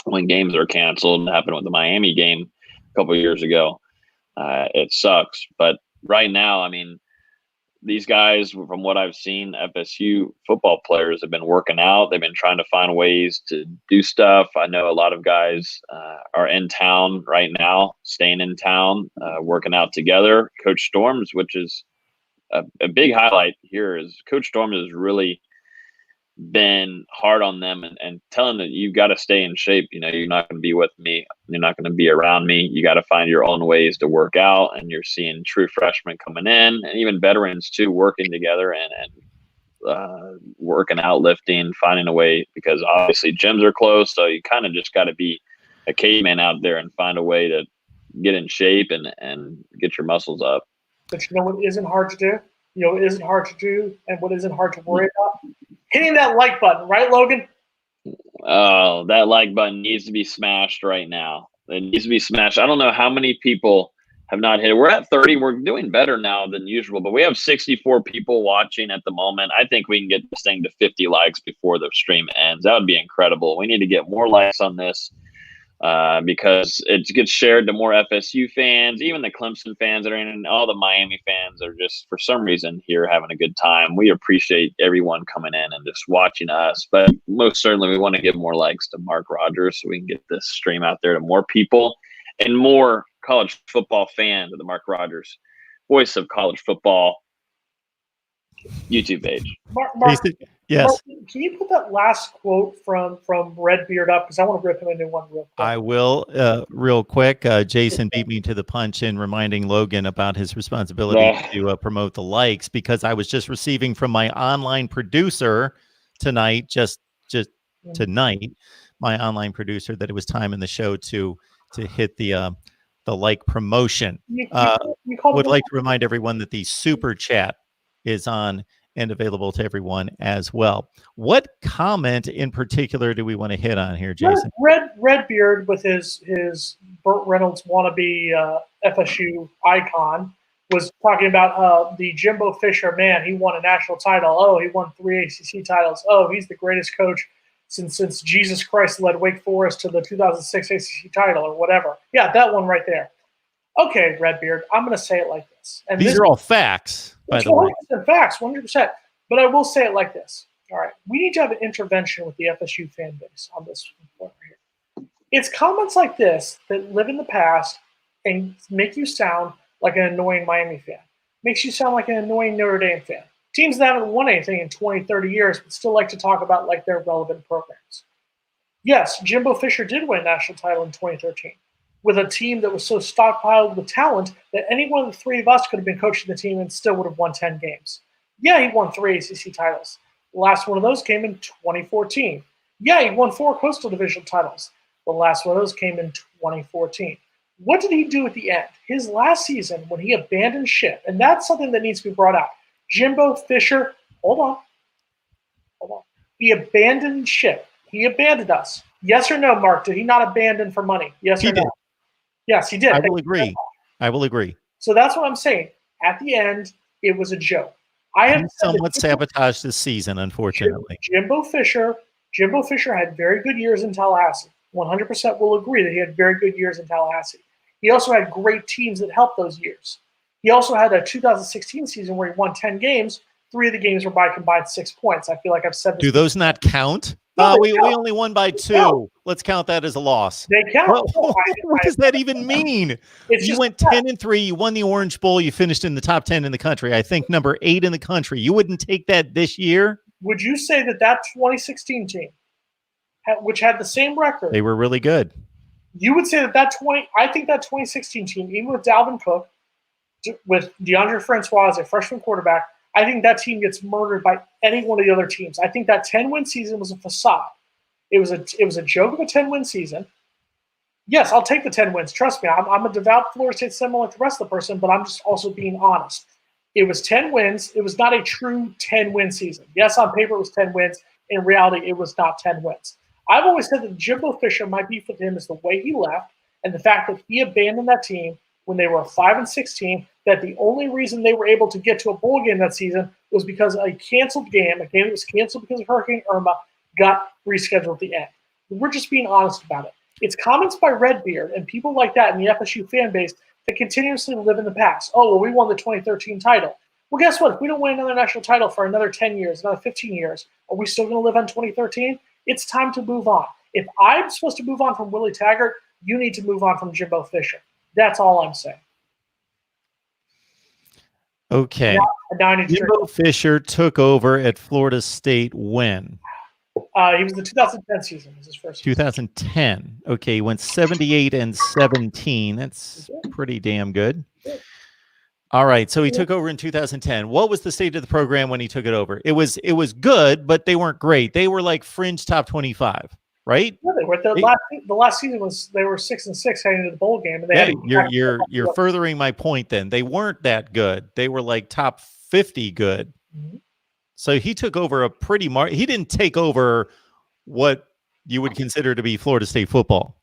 when games are canceled. It happened with the Miami game a couple of years ago. It sucks. But right now, I mean, these guys, from what I've seen, FSU football players have been working out. They've been trying to find ways to do stuff. I know a lot of guys are in town right now, staying in town, working out together. Coach Storms, which is a big highlight here, is Coach Storms has really been hard on them and telling them you've got to stay in shape. You know, you're not going to be with me. You're not going to be around me. You got to find your own ways to work out. And you're seeing true freshmen coming in and even veterans too, working together and working out, lifting, finding a way, because obviously gyms are closed. So you kind of just got to be a caveman out there and find a way to get in shape and get your muscles up. But you know what isn't hard to do? You know what isn't hard to do and what isn't hard to worry about? Hitting that like button, right, Logan? Oh, that like button needs to be smashed right now. It needs to be smashed. I don't know how many people have not hit it. We're at 30. We're doing better now than usual, but we have 64 people watching at the moment. I think we can get this thing to 50 likes before the stream ends. That would be incredible. We need to get more likes on this because it gets shared to more FSU fans, even the Clemson fans that are in, and all the Miami fans are just, for some reason, here having a good time. We appreciate everyone coming in and just watching us, but most certainly we want to give more likes to Mark Rogers so we can get this stream out there to more people and more college football fans of the Mark Rogers Voice of College Football YouTube page. Mark, yes. Mark, can you put that last quote from Redbeard up? Because I want to rip him into one real quick. I will real quick. Jason beat me to the punch in reminding Logan about his responsibility to promote the likes, because I was just receiving from my online producer tonight, just tonight, my online producer, that it was time in the show to hit the like promotion. Would like to remind everyone that the super chat is on and available to everyone as well. What comment in particular do we want to hit on here, Jason? Redbeard with his Burt Reynolds wannabe FSU icon was talking about the Jimbo Fisher, man, he won a national title. Oh, he won 3 ACC titles. Oh, he's the greatest coach since Jesus Christ led Wake Forest to the 2006 ACC title or whatever. Yeah, that one right there. Okay, Redbeard, I'm going to say it like this. And these are all facts, by the way. Facts, 100%. But I will say it like this. All right, we need to have an intervention with the FSU fan base on this point right here. It's comments like this that live in the past and make you sound like an annoying Miami fan. Makes you sound like an annoying Notre Dame fan. Teams that haven't won anything in 20, 30 years but still like to talk about like their relevant programs. Yes, Jimbo Fisher did win a national title in 2013 with a team that was so stockpiled with talent that any one of the three of us could have been coaching the team and still would have won 10 games. Yeah, he won 3 ACC titles. The last one of those came in 2014. Yeah, he won 4 Coastal Division titles. The last one of those came in 2014. What did he do at the end? His last season, when he abandoned ship, and that's something that needs to be brought out. Jimbo Fisher, hold on. He abandoned ship. He abandoned us. Yes or no, Mark? Did he not abandon for money? Yes or no? Yes, he did. I will agree. So that's what I'm saying. At the end, it was a joke. I have somewhat sabotaged this season, unfortunately. Jimbo Fisher had very good years in Tallahassee. 100% will agree that he had very good years in Tallahassee. He also had great teams that helped those years. He also had a 2016 season where he won 10 games. 3 of the games were by combined 6 points. I feel like I've said this. Do those not count? No, we only won by 2. Let's count that as a loss. They count. What does that even mean? You went 10-3. You won the Orange Bowl. You finished in the top 10 in the country. I think number 8 in the country. You wouldn't take that this year? Would you say that 2016 team, which had the same record, they were really good? You would say I think that 2016 team, even with Dalvin Cook, with DeAndre Francois as a freshman quarterback, I think that team gets murdered by any one of the other teams. I think that 10-win season was a facade. It was a joke of a 10-win season. Yes, I'll take the 10 wins. Trust me, I'm a devout Florida State Seminole like the rest of the person, but I'm just also being honest. It was 10 wins. It was not a true 10-win season. Yes, on paper it was 10 wins. In reality, it was not 10 wins. I've always said that Jimbo Fisher, my beef with him is the way he left and the fact that he abandoned that team when they were a 5-6 team, that the only reason they were able to get to a bowl game that season was because a canceled game, a game that was canceled because of Hurricane Irma, got rescheduled at the end. We're just being honest about it. It's comments by Redbeard and people like that in the FSU fan base that continuously live in the past. Oh, well, we won the 2013 title. Well, guess what? If we don't win another national title for another 10 years, another 15 years, are we still going to live on 2013? It's time to move on. If I'm supposed to move on from Willie Taggart, you need to move on from Jimbo Fisher. That's all I'm saying. Okay. Jimbo Fisher took over at Florida State when? He was the 2010 season. Was his first 2010. Okay, he went 78-17. That's pretty damn good. All right, so he took over in 2010. What was the state of the program when he took it over? It was good, but they weren't great. They were like fringe top 25, right? Yeah, they were. The last season was they were 6-6 heading into the bowl game, and they you're furthering my point. Then they weren't that good. They were like top 50 good. Mm-hmm. So he took over a pretty he didn't take over what you would consider to be Florida State football.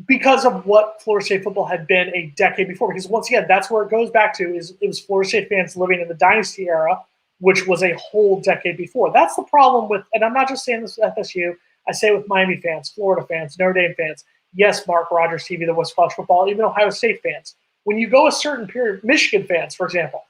Because of what Florida State football had been a decade before. Because once again, that's where it goes back to is it was Florida State fans living in the dynasty era, which was a whole decade before. That's the problem with, and I'm not just saying this with FSU, I say with Miami fans, Florida fans, Notre Dame fans, yes, Mark Rogers TV, the West College football, even Ohio State fans. When you go a certain period, Michigan fans, for example,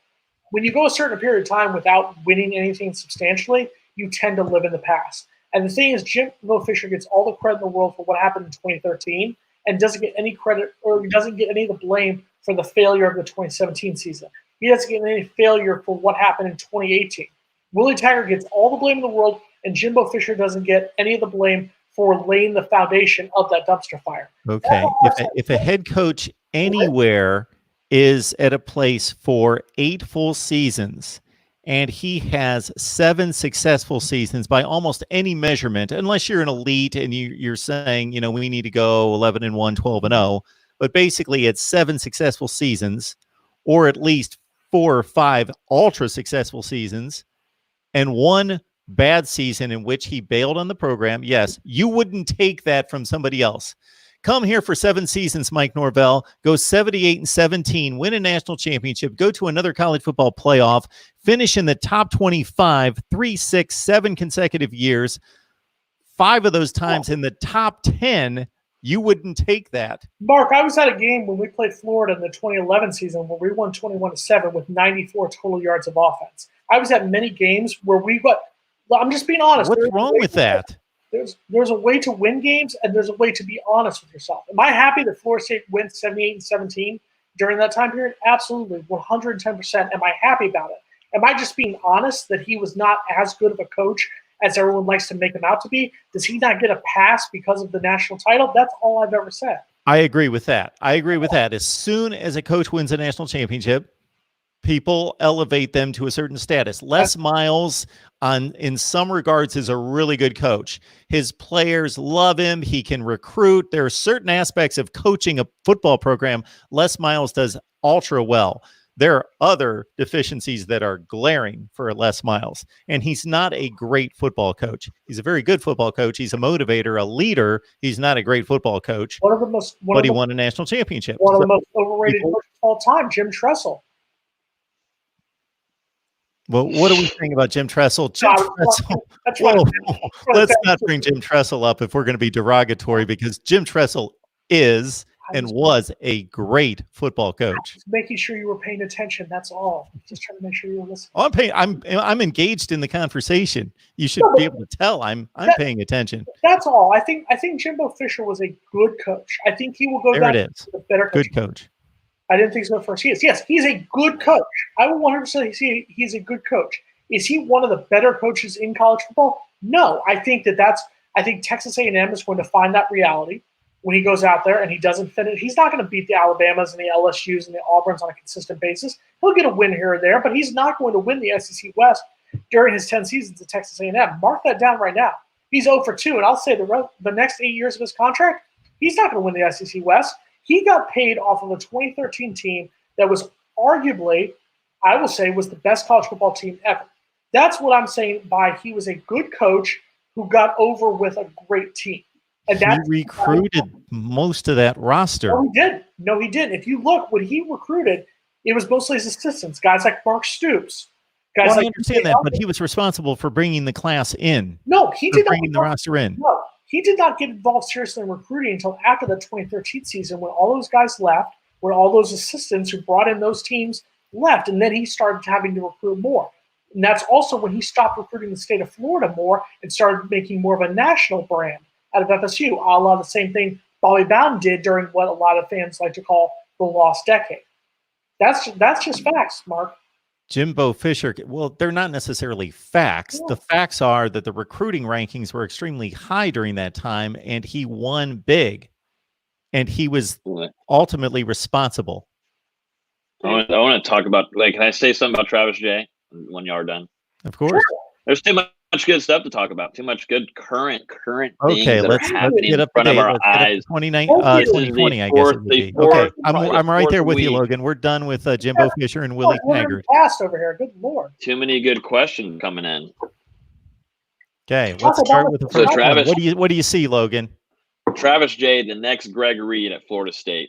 when you go a certain period of time without winning anything substantially, you tend to live in the past. And the thing is, Jimbo Fisher gets all the credit in the world for what happened in 2013 and doesn't get any credit or doesn't get any of the blame for the failure of the 2017 season. He doesn't get any failure for what happened in 2018. Willie Taggart gets all the blame in the world, and Jimbo Fisher doesn't get any of the blame for laying the foundation of that dumpster fire. Okay. If a head coach anywhere is at a place for 8 full seasons and he has 7 successful seasons by almost any measurement, unless you're an elite and you're saying, we need to go 11-1, 12-0, but basically it's 7 successful seasons or at least 4 or 5 ultra successful seasons and 1 bad season in which he bailed on the program. Yes, you wouldn't take that from somebody else. Come here for 7 seasons, Mike Norvell, go 78-17, win a national championship, go to another college football playoff, finish in the top 25, 3, 6, 7 consecutive years, 5 of those times in the top 10. You wouldn't take that. Mark, I was at a game when we played Florida in the 2011 season where we won 21-7 with 94 total yards of offense. I was at many games where we got, I'm just being honest. What's wrong with that? There's a way to win games, and there's a way to be honest with yourself. Am I happy that Florida State went 78-17 during that time period? Absolutely, 110%. Am I happy about it? Am I just being honest that he was not as good of a coach as everyone likes to make him out to be? Does he not get a pass because of the national title? That's all I've ever said. I agree with that. As soon as a coach wins a national championship, people elevate them to a certain status. Les Miles, in some regards, is a really good coach. His players love him. He can recruit. There are certain aspects of coaching a football program Les Miles does ultra well. There are other deficiencies that are glaring for Les Miles, and he's not a great football coach. He's a very good football coach. He's a motivator, a leader. He's not a great football coach, but he won a national championship. One of the most overrated coaches of all time, Jim Tressel. Well, what are we saying about Jim Tressel? Let's not bring Jim Tressel up if we're going to be derogatory, because Jim Tressel is and was a great football coach. Just making sure you were paying attention. That's all. Just trying to make sure you were listening. I'm engaged in the conversation. You should be able to tell I'm paying attention. That's all. I think Jimbo Fisher was a good coach. I think he will go down as a better coach. Good coach. I didn't think so at first. Yes, he's a good coach. I will 100% say he's a good coach. Is he one of the better coaches in college football? No. I think Texas A&M is going to find that reality when he goes out there and he doesn't finish. He's not going to beat the Alabamas and the LSUs and the Auburns on a consistent basis. He'll get a win here or there, but he's not going to win the SEC West during his 10 seasons at Texas A&M. Mark that down right now. He's 0-2, and I'll say the next 8 years of his contract, he's not going to win the SEC West. He got paid off of a 2013 team that was arguably, I will say, was the best college football team ever. That's what I'm saying by he was a good coach who got over with a great team. And he recruited most of that roster. No, he didn't. If you look, when he recruited, it was mostly his assistants, guys like Mark Stoops. I understand that, but he was responsible for bringing the class in. No, he did not. Bringing the roster in. No, he did not get involved seriously in recruiting until after the 2013 season when all those guys left, when all those assistants who brought in those teams left, and then he started having to recruit more. And that's also when he stopped recruiting the state of Florida more and started making more of a national brand out of FSU, a la the same thing Bobby Bowden did during what a lot of fans like to call the lost decade. That's just facts, Mark. Jimbo Fisher, well, they're not necessarily facts. Yeah. The facts are that the recruiting rankings were extremely high during that time, and he won big, and he was ultimately responsible. I want to talk about, can I say something about Travis J when y'all are done? Of course. There's too much good stuff to talk about. Too much good current things that are happening get in up front to of date. our eyes. 2020, I guess it would be. Okay, I'm right there with you, Logan. We're done with Jimbo Fisher and Willie Taggart. Fast over here. Good Lord. Too many good questions coming in. Okay, let's start with the first one. What do you see, Logan? Travis J, the next Greg Reed at Florida State.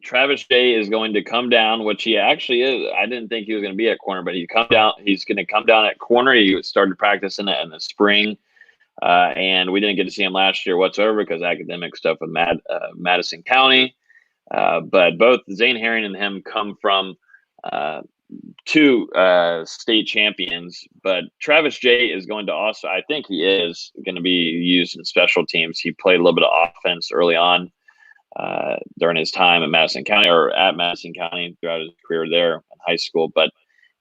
Travis J is going to come down, which he actually is. I didn't think he was going to be at corner, but he's going to come down at corner. He started practicing it in the spring, and we didn't get to see him last year whatsoever because academic stuff with Madison County. But both Zane Herring and him come from two state champions. But Travis J is going to also, I think he is going to be used in special teams. He played a little bit of offense early on during his time at Madison County throughout his career there in high school. But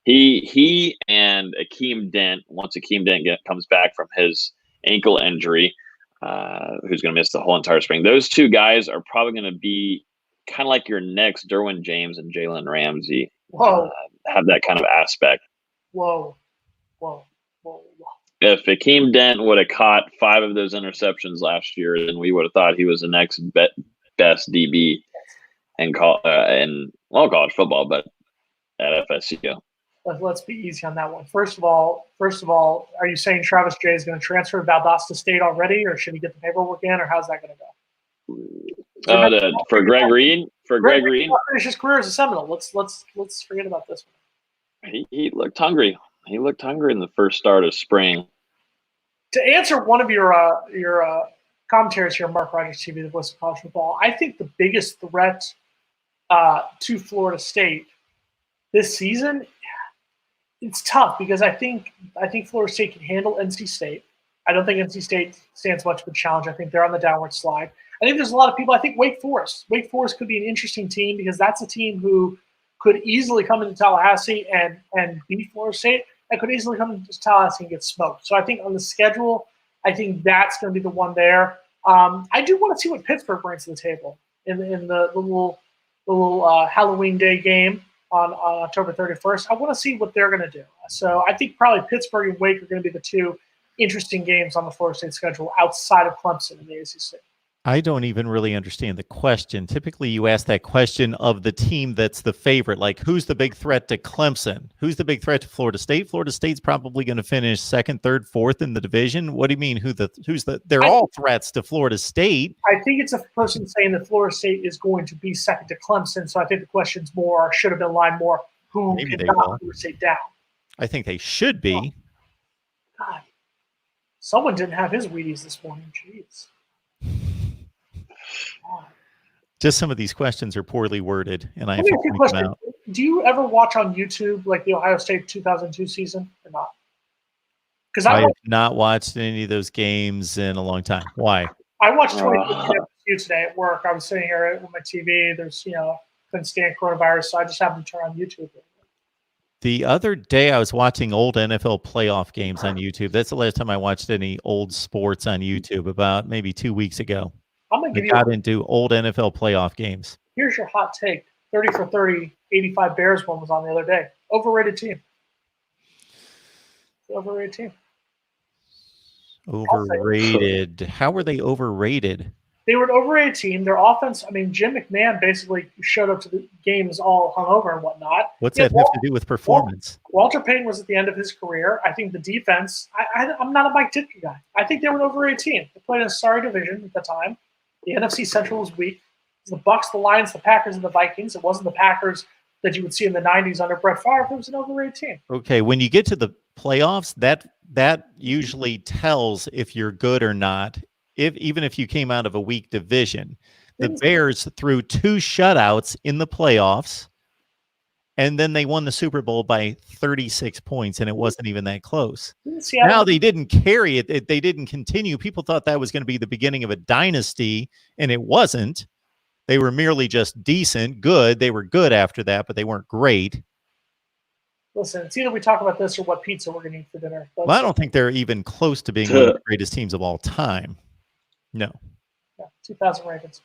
he and Akeem Dent, once Akeem Dent comes back from his ankle injury, who's going to miss the whole entire spring, those two guys are probably going to be kind of like your next Derwin James and Jalen Ramsey. Whoa. Have that kind of aspect. Whoa. If Akeem Dent would have caught 5 of those interceptions last year, then we would have thought he was the next best DB in college football, but at FSU. Let's be easy on that one. First of all, are you saying Travis J is going to transfer to Valdosta State already, or should he get the paperwork in, or how's that going to go? For Greg Reed, Greg Reed, finish his career as a Seminole. Let's forget about this one. He looked hungry. He looked hungry in the first start of spring. To answer one of your commentaries here, Mark Rogers TV, the voice of college football, I think the biggest threat to Florida State this season, it's tough because I think Florida State can handle NC State. I don't think NC State stands much of a challenge. I think they're on the downward slide. I think there's a lot of people. I think Wake Forest could be an interesting team because that's a team who could easily come into Tallahassee and beat Florida State. And could easily come into Tallahassee and get smoked. So I think on the schedule, I think that's going to be the one there. I do want to see what Pittsburgh brings to the table in the little Halloween Day game on October 31st. I want to see what they're going to do. So I think probably Pittsburgh and Wake are going to be the two interesting games on the Florida State schedule outside of Clemson in the ACC. I don't even really understand the question. Typically, you ask that question of the team that's the favorite. Like, who's the big threat to Clemson? Who's the big threat to Florida State? Florida State's probably going to finish 2nd, 3rd, 4th in the division. What do you mean? They're all threats to Florida State. I think it's a person saying that Florida State is going to be second to Clemson. So I think the question's more, should have been lined more, who Maybe can they knock will. Florida State down. I think they should be. God, someone didn't have his Wheaties this morning. Jeez. Just some of these questions are poorly worded, and I have to point them out. Do you ever watch on YouTube like the Ohio State 2002 season or not? Because I have not watched any of those games in a long time. Why? I watched 20 today at work. I was sitting here with my TV. There's, couldn't stand coronavirus, so I just happened to turn on YouTube. The other day, I was watching old NFL playoff games on YouTube. That's the last time I watched any old sports on YouTube, about maybe 2 weeks ago. I'm going to give got into old NFL playoff games. Here's your hot take. 30 for 30, 85 Bears one was on the other day. Overrated team. Overrated team. Overrated. How were they overrated? They were an overrated team. Their offense, Jim McMahon basically showed up to the games all hungover and whatnot. What's that have to do with performance? Walter Payton was at the end of his career. I think the defense, I'm not a Mike Ditka guy. I think they were an overrated team. They played in a sorry division at the time. The NFC Central was weak. It was the Bucs, the Lions, the Packers, and the Vikings. It wasn't the Packers that you would see in the 90s under Brett Favre. It was an overrated team. Okay, when you get to the playoffs, that usually tells if you're good or not. Even if you came out of a weak division, the Bears threw 2 shutouts in the playoffs, and then they won the Super Bowl by 36 points, and it wasn't even that close. Now they didn't carry it. They didn't continue. People thought that was going to be the beginning of a dynasty, and it wasn't. They were merely just decent, good. They were good after that, but they weren't great. Listen, it's either we talk about this or what pizza we're going to eat for dinner. Well, I don't think they're even close to being one of the greatest teams of all time. No. Yeah, 2000 Ravens.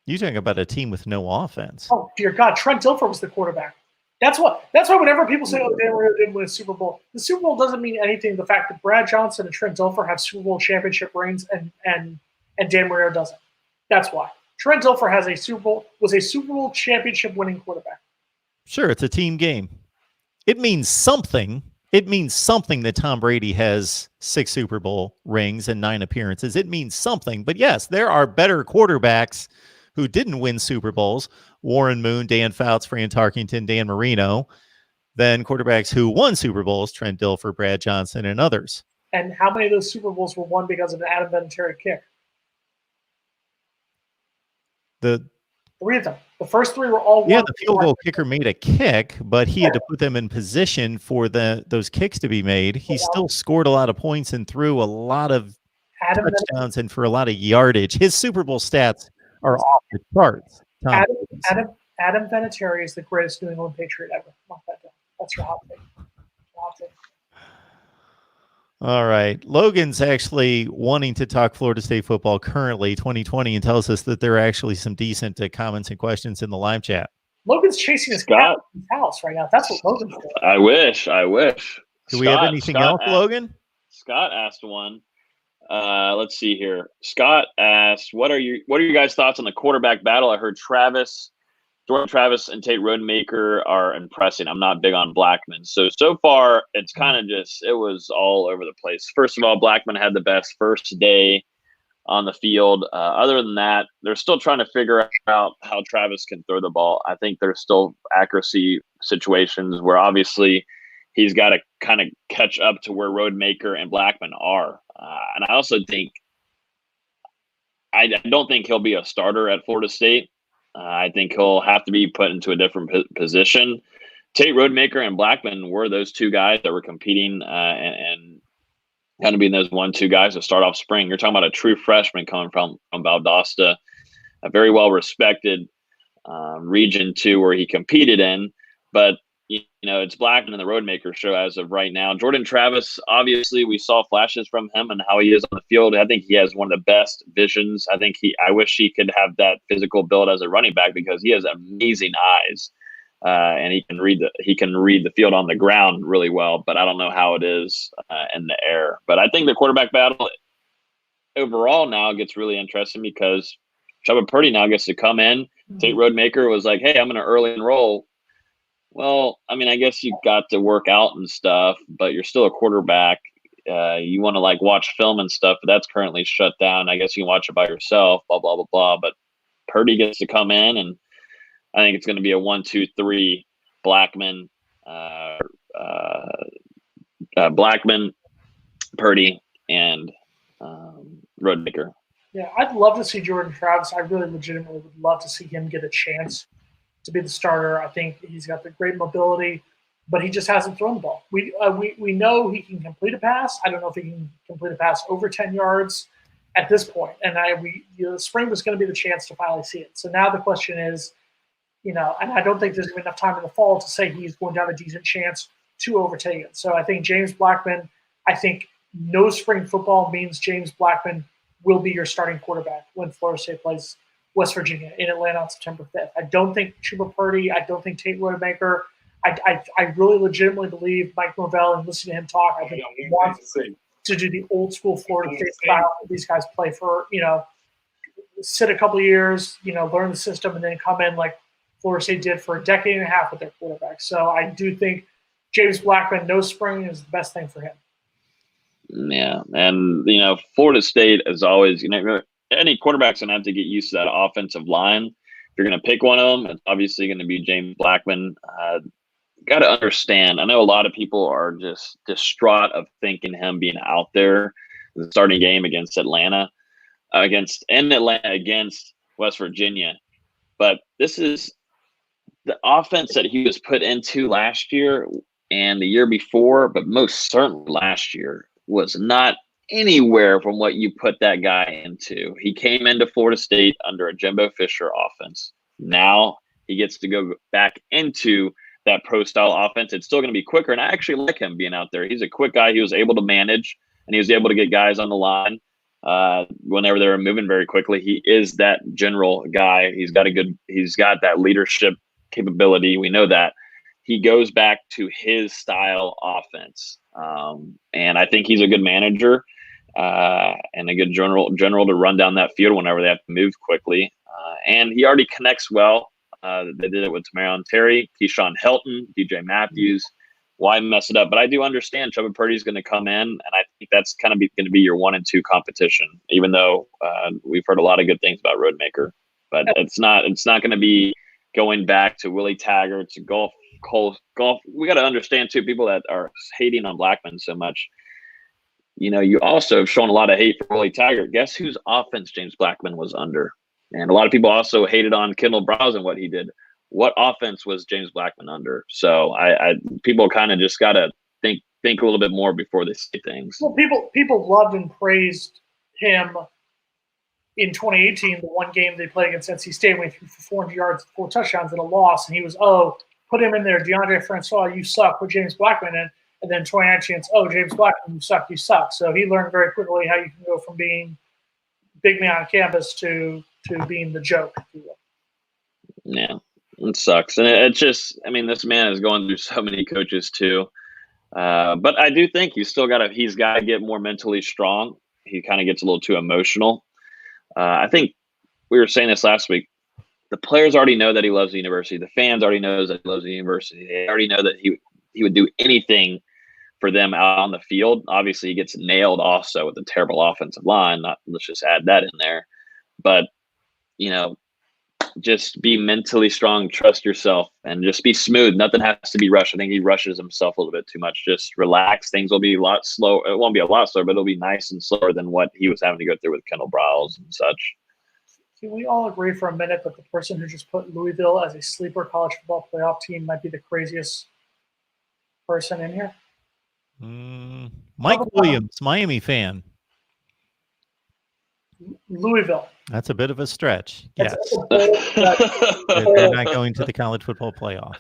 You're talking about a team with no offense. Oh, dear God. Trent Dilfer was the quarterback. That's why whenever people say, Dan Marino didn't win a Super Bowl, the Super Bowl doesn't mean anything. The fact that Brad Johnson and Trent Dilfer have Super Bowl championship rings and Dan Marino doesn't. That's why. Trent Dilfer was a Super Bowl championship winning quarterback. Sure, it's a team game. It means something. It means something that Tom Brady has 6 Super Bowl rings and 9 appearances. It means something. But yes, there are better quarterbacks who didn't win Super Bowls, Warren Moon, Dan Fouts, Fran Tarkington, Dan Marino, than quarterbacks who won Super Bowls, Trent Dilfer, Brad Johnson, and others. And how many of those Super Bowls were won because of an Adam Vinatieri kick? 3 of them. The first 3 were all won. Yeah, the field goal kicker made a kick, but he had to put them in position for those kicks to be made. He still scored a lot of points and threw a lot of touchdowns and for a lot of yardage. His Super Bowl stats are off the charts. Adam Vinatieri is the greatest New England Patriot ever. Mark that down. That's your hot take. All right. Logan's actually wanting to talk Florida State football currently, 2020, and tells us that there are actually some decent comments and questions in the live chat. Logan's chasing his cat in his house right now. That's what Logan's doing. I wish. Do we have anything else, Logan? Scott asked one. Let's see here. Scott asked, what are your guys' thoughts on the quarterback battle? I heard Jordan Travis and Tate Rodemaker are impressing. I'm not big on Blackman. So far, it's kind of it was all over the place. First of all, Blackman had the best first day on the field. Other than that, they're still trying to figure out how Travis can throw the ball. I think there's still accuracy situations where obviously he's got to kind of catch up to where Rodemaker and Blackman are. And I also think I don't think he'll be a starter at Florida State. I think he'll have to be put into a different position. Tate Rodemaker and Blackman were those 2 guys that were competing and kind of being those 1-2 guys to start off spring. You're talking about a true freshman coming from Valdosta, a very well respected Region 2 where he competed in. But it's Blackman and the Rodemaker show as of right now. Jordan Travis, obviously, we saw flashes from him and how he is on the field. I think he has one of the best visions. I wish he could have that physical build as a running back because he has amazing eyes, and he can read the field on the ground really well. But I don't know how it is in the air. But I think the quarterback battle overall now gets really interesting because Chuba Purdy now gets to come in. Mm-hmm. Tate Rodemaker was like, "Hey, I'm going to early enroll." Well, I mean, I guess you got to work out and stuff, but you're still a quarterback. You want to watch film and stuff, but that's currently shut down. I guess you can watch it by yourself, blah, blah, blah, blah. But Purdy gets to come in, and I think it's going to be a 1-2-3 Blackman, Purdy, and Rodemaker. Yeah, I'd love to see Jordan Travis. I really legitimately would love to see him get a chance to be the starter. I think he's got the great mobility, but he just hasn't thrown the ball. We know he can complete a pass. I don't know if he can complete a pass over 10 yards at this point. And the spring was going to be the chance to finally see it. So now the question is, and I don't think there's enough time in the fall to say he's going to have a decent chance to overtake it. So I think James Blackman, no spring football means James Blackman will be your starting quarterback when Florida State plays West Virginia in Atlanta on September 5th. I don't think Chuba Purdy, I don't think Tate Rodemaker. I really legitimately believe Mike Norvell, and listening to him talk, I think he wants to do the old school Florida State style that these guys play for, sit a couple of years, learn the system, and then come in like Florida State did for a decade and a half with their quarterback. So I do think James Blackman, no spring, is the best thing for him. Yeah, and, Florida State is always, any quarterback's going to have to get used to that offensive line. If you're going to pick one of them, it's obviously going to be James Blackman. got to understand. I know a lot of people are just distraught of thinking him being out there in the starting game against Atlanta, against West Virginia. But this is the offense that he was put into last year and the year before, but most certainly last year was not anywhere from what you put that guy into. He came into Florida State under a Jimbo Fisher offense. Now he gets to go back into that pro style offense. It's still going to be quicker. And I actually like him being out there. He's a quick guy. He was able to manage and he was able to get guys on the line whenever they were moving very quickly. He is that general guy. He's got that leadership capability. We know that. He goes back to his style offense. And I think he's a good manager and a good general to run down that field whenever they have to move quickly. And he already connects well. They did it with Tamarion Terry, Keyshawn Helton, DJ Matthews. Why mess it up? But I do understand Chuba Purdy's going to come in, and I think that's kind of going to be your 1 and 2 competition. Even though we've heard a lot of good things about Roadmaker, but it's not going to be going back to Willie Taggart to golf. We got to understand too, people that are hating on Blackman so much. You also have shown a lot of hate for Willie Taggart. Guess whose offense James Blackman was under? And a lot of people also hated on Kendall Browse and what he did. What offense was James Blackman under? So people kind of just got to think a little bit more before they say things. Well, people loved and praised him in 2018, the one game they played against NC State when he threw for 400 yards, 4 touchdowns, and a loss. And he was, put him in there. DeAndre Francois, you suck. Put James Blackman in. And then 2019, it's, James Blackman, you suck. So he learned very quickly how you can go from being big man on campus to being the joke, if you will. Yeah, it sucks. And it's just, this man is going through so many coaches too. But I do think he's got to get more mentally strong. He kind of gets a little too emotional. I think we were saying this last week. The players already know that he loves the university. The fans already knows that he loves the university. They already know that he would do anything for them out on the field. Obviously, he gets nailed also with a terrible offensive line. Let's just add that in there. But, just be mentally strong, trust yourself, and just be smooth. Nothing has to be rushed. I think he rushes himself a little bit too much. Just relax. Things will be a lot slower. It won't be a lot slower, but it'll be nice and slower than what he was having to go through with Kendall Browse and such. Can we all agree for a minute that the person who just put Louisville as a sleeper college football playoff team might be the craziest person in here? Mike Williams, Miami fan. Louisville. That's a bit of a stretch. Yes. They're not going to the college football playoff.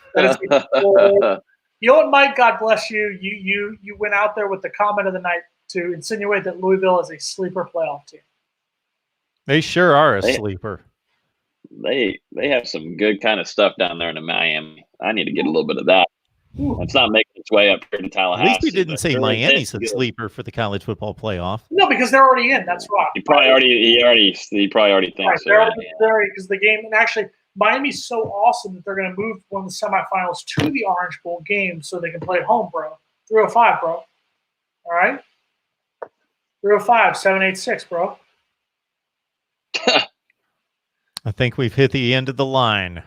You know what, Mike? God bless you. You went out there with the comment of the night to insinuate that Louisville is a sleeper playoff team. They sure are a sleeper. They have some good kind of stuff down there in Miami. I need to get a little bit of that. It's not making its way up here to Tallahassee. At least we didn't say Miami's a sleeper for the college football playoff. No, because they're already in. That's right. He probably already thinks so. They're because the game, and actually Miami's so awesome that they're going to move one of the semifinals to the Orange Bowl game so they can play at home, bro. 305, bro. All right? 305, 786, bro. I think we've hit the end of the line.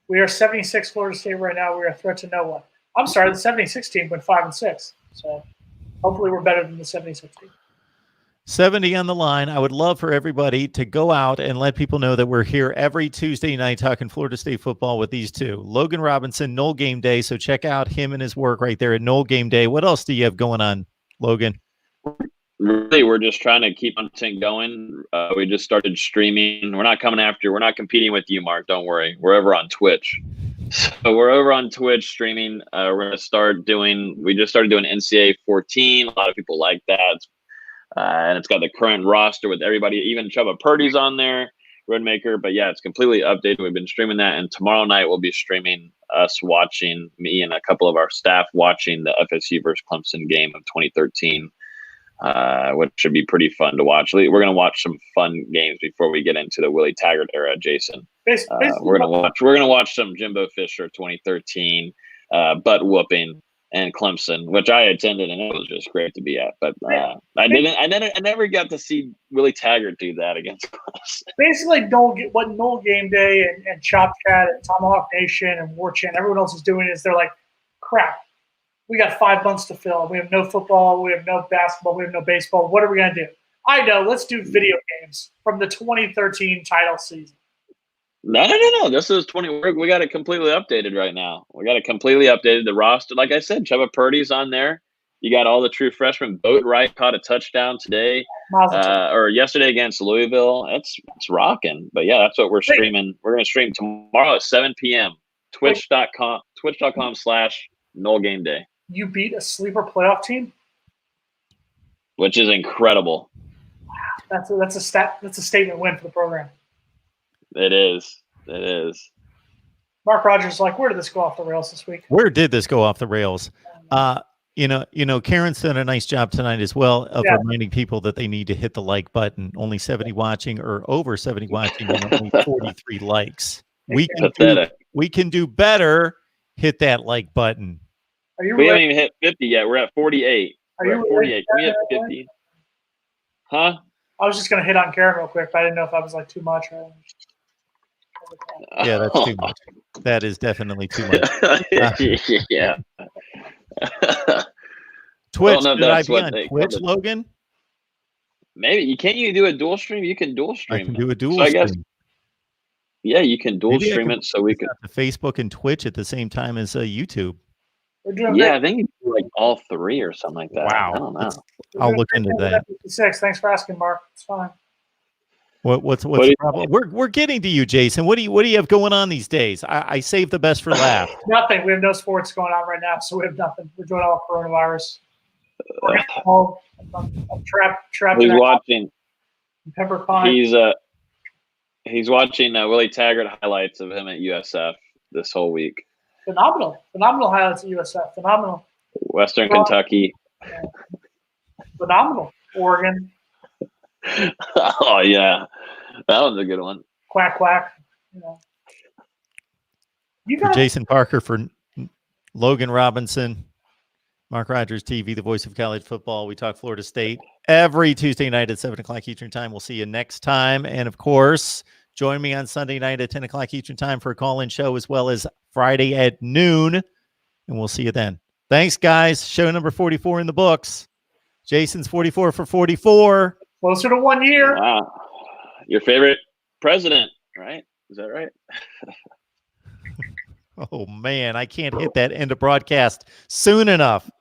We are 76 Florida State right now. We are a threat to no one. I'm sorry, the 76 team went 5-6. So hopefully we're better than the 76 team. 70 on the line. I would love for everybody to go out and let people know that we're here every Tuesday night talking Florida State football with these two. Logan Robinson, Knoll Game Day. So check out him and his work right there at Knoll Game Day. What else do you have going on, Logan? Really, we're just trying to keep content going. We just started streaming. We're not competing with you, Mark. Don't worry. We're over on Twitch. So we're over on Twitch streaming. We're going to we just started doing NCAA 14. A lot of people like that. And it's got the current roster with everybody. Even Chuba Purdy's on there, Roadmaker. But yeah, it's completely updated. We've been streaming that. And tomorrow night we'll be streaming me and a couple of our staff watching the FSU versus Clemson game of 2013. Which should be pretty fun to watch. We're going to watch some fun games before we get into the Willie Taggart era, Jason. We're going to watch some Jimbo Fisher 2013 butt whooping and Clemson, which I attended, and it was just great to be at. But I never got to see Willie Taggart do that against Clemson. Basically, Knoll Game Day and Chop Chat and Tomahawk Nation and War Chant, everyone else is doing is they're like, crap. We got 5 months to fill. We have no football. We have no basketball. We have no baseball. What are we going to do? I know. Let's do video games from the 2013 title season. No. This is 20. We got it completely updated right now. We got it completely updated. The roster, like I said, Chuba Purdy's on there. You got all the true freshmen. Boatwright caught a touchdown today or yesterday against Louisville. It's rocking. But yeah, that's what we're streaming. We're going to stream tomorrow at 7 p.m. Twitch.com/Nole Game Day. You beat a sleeper playoff team, which is incredible. That's a statement win for the program. It is. Mark Rogers is like, where did this go off the rails this week? Where did this go off the rails? Karen's done a nice job tonight as well of reminding people that they need to hit the like button. Only 70 watching or over 70 watching and only 43 likes. We can do better. Hit that like button. We haven't even hit 50 yet. We're at 48. We're at 48. Can we hit 50? Huh? I was just going to hit on Karen real quick, but I didn't know if that was like too much. Yeah, that's too much. That is definitely too much. Yeah. Twitch, did I be on Twitch, Logan? Maybe. You can't do a dual stream? You can dual stream. I can do a dual stream. Yeah, you can dual stream it so we can. Facebook and Twitch at the same time as YouTube. Yeah, I think you do like all 3 or something like that. Wow. I don't know. I'll look into that. 56. Thanks for asking, Mark. It's fine. What's the problem? We're getting to you, Jason. What do you have going on these days? I saved the best for last. Nothing. We have no sports going on right now, so we have nothing. We're doing all coronavirus. We're at home. I'm trapped. He's watching. Pepper Pine. He's watching Willie Taggart highlights of him at USF this whole week. Phenomenal highlights at USF. Phenomenal. Western Kentucky. Phenomenal. Oregon. Oh yeah, that was a good one. Quack quack. For Jason Parker, for Logan Robinson, Mark Rogers TV, the voice of college football. We talk Florida State every Tuesday night at 7 o'clock Eastern time. We'll see you next time, and of course, join me on Sunday night at 10 o'clock Eastern time for a call-in show, as well as Friday at noon, and we'll see you then. Thanks, guys. Show number 44 in the books. Jason's 44 for 44. Closer to 1 year. Wow. Your favorite president, right? Is that right? Oh, man, I can't hit that end of broadcast soon enough.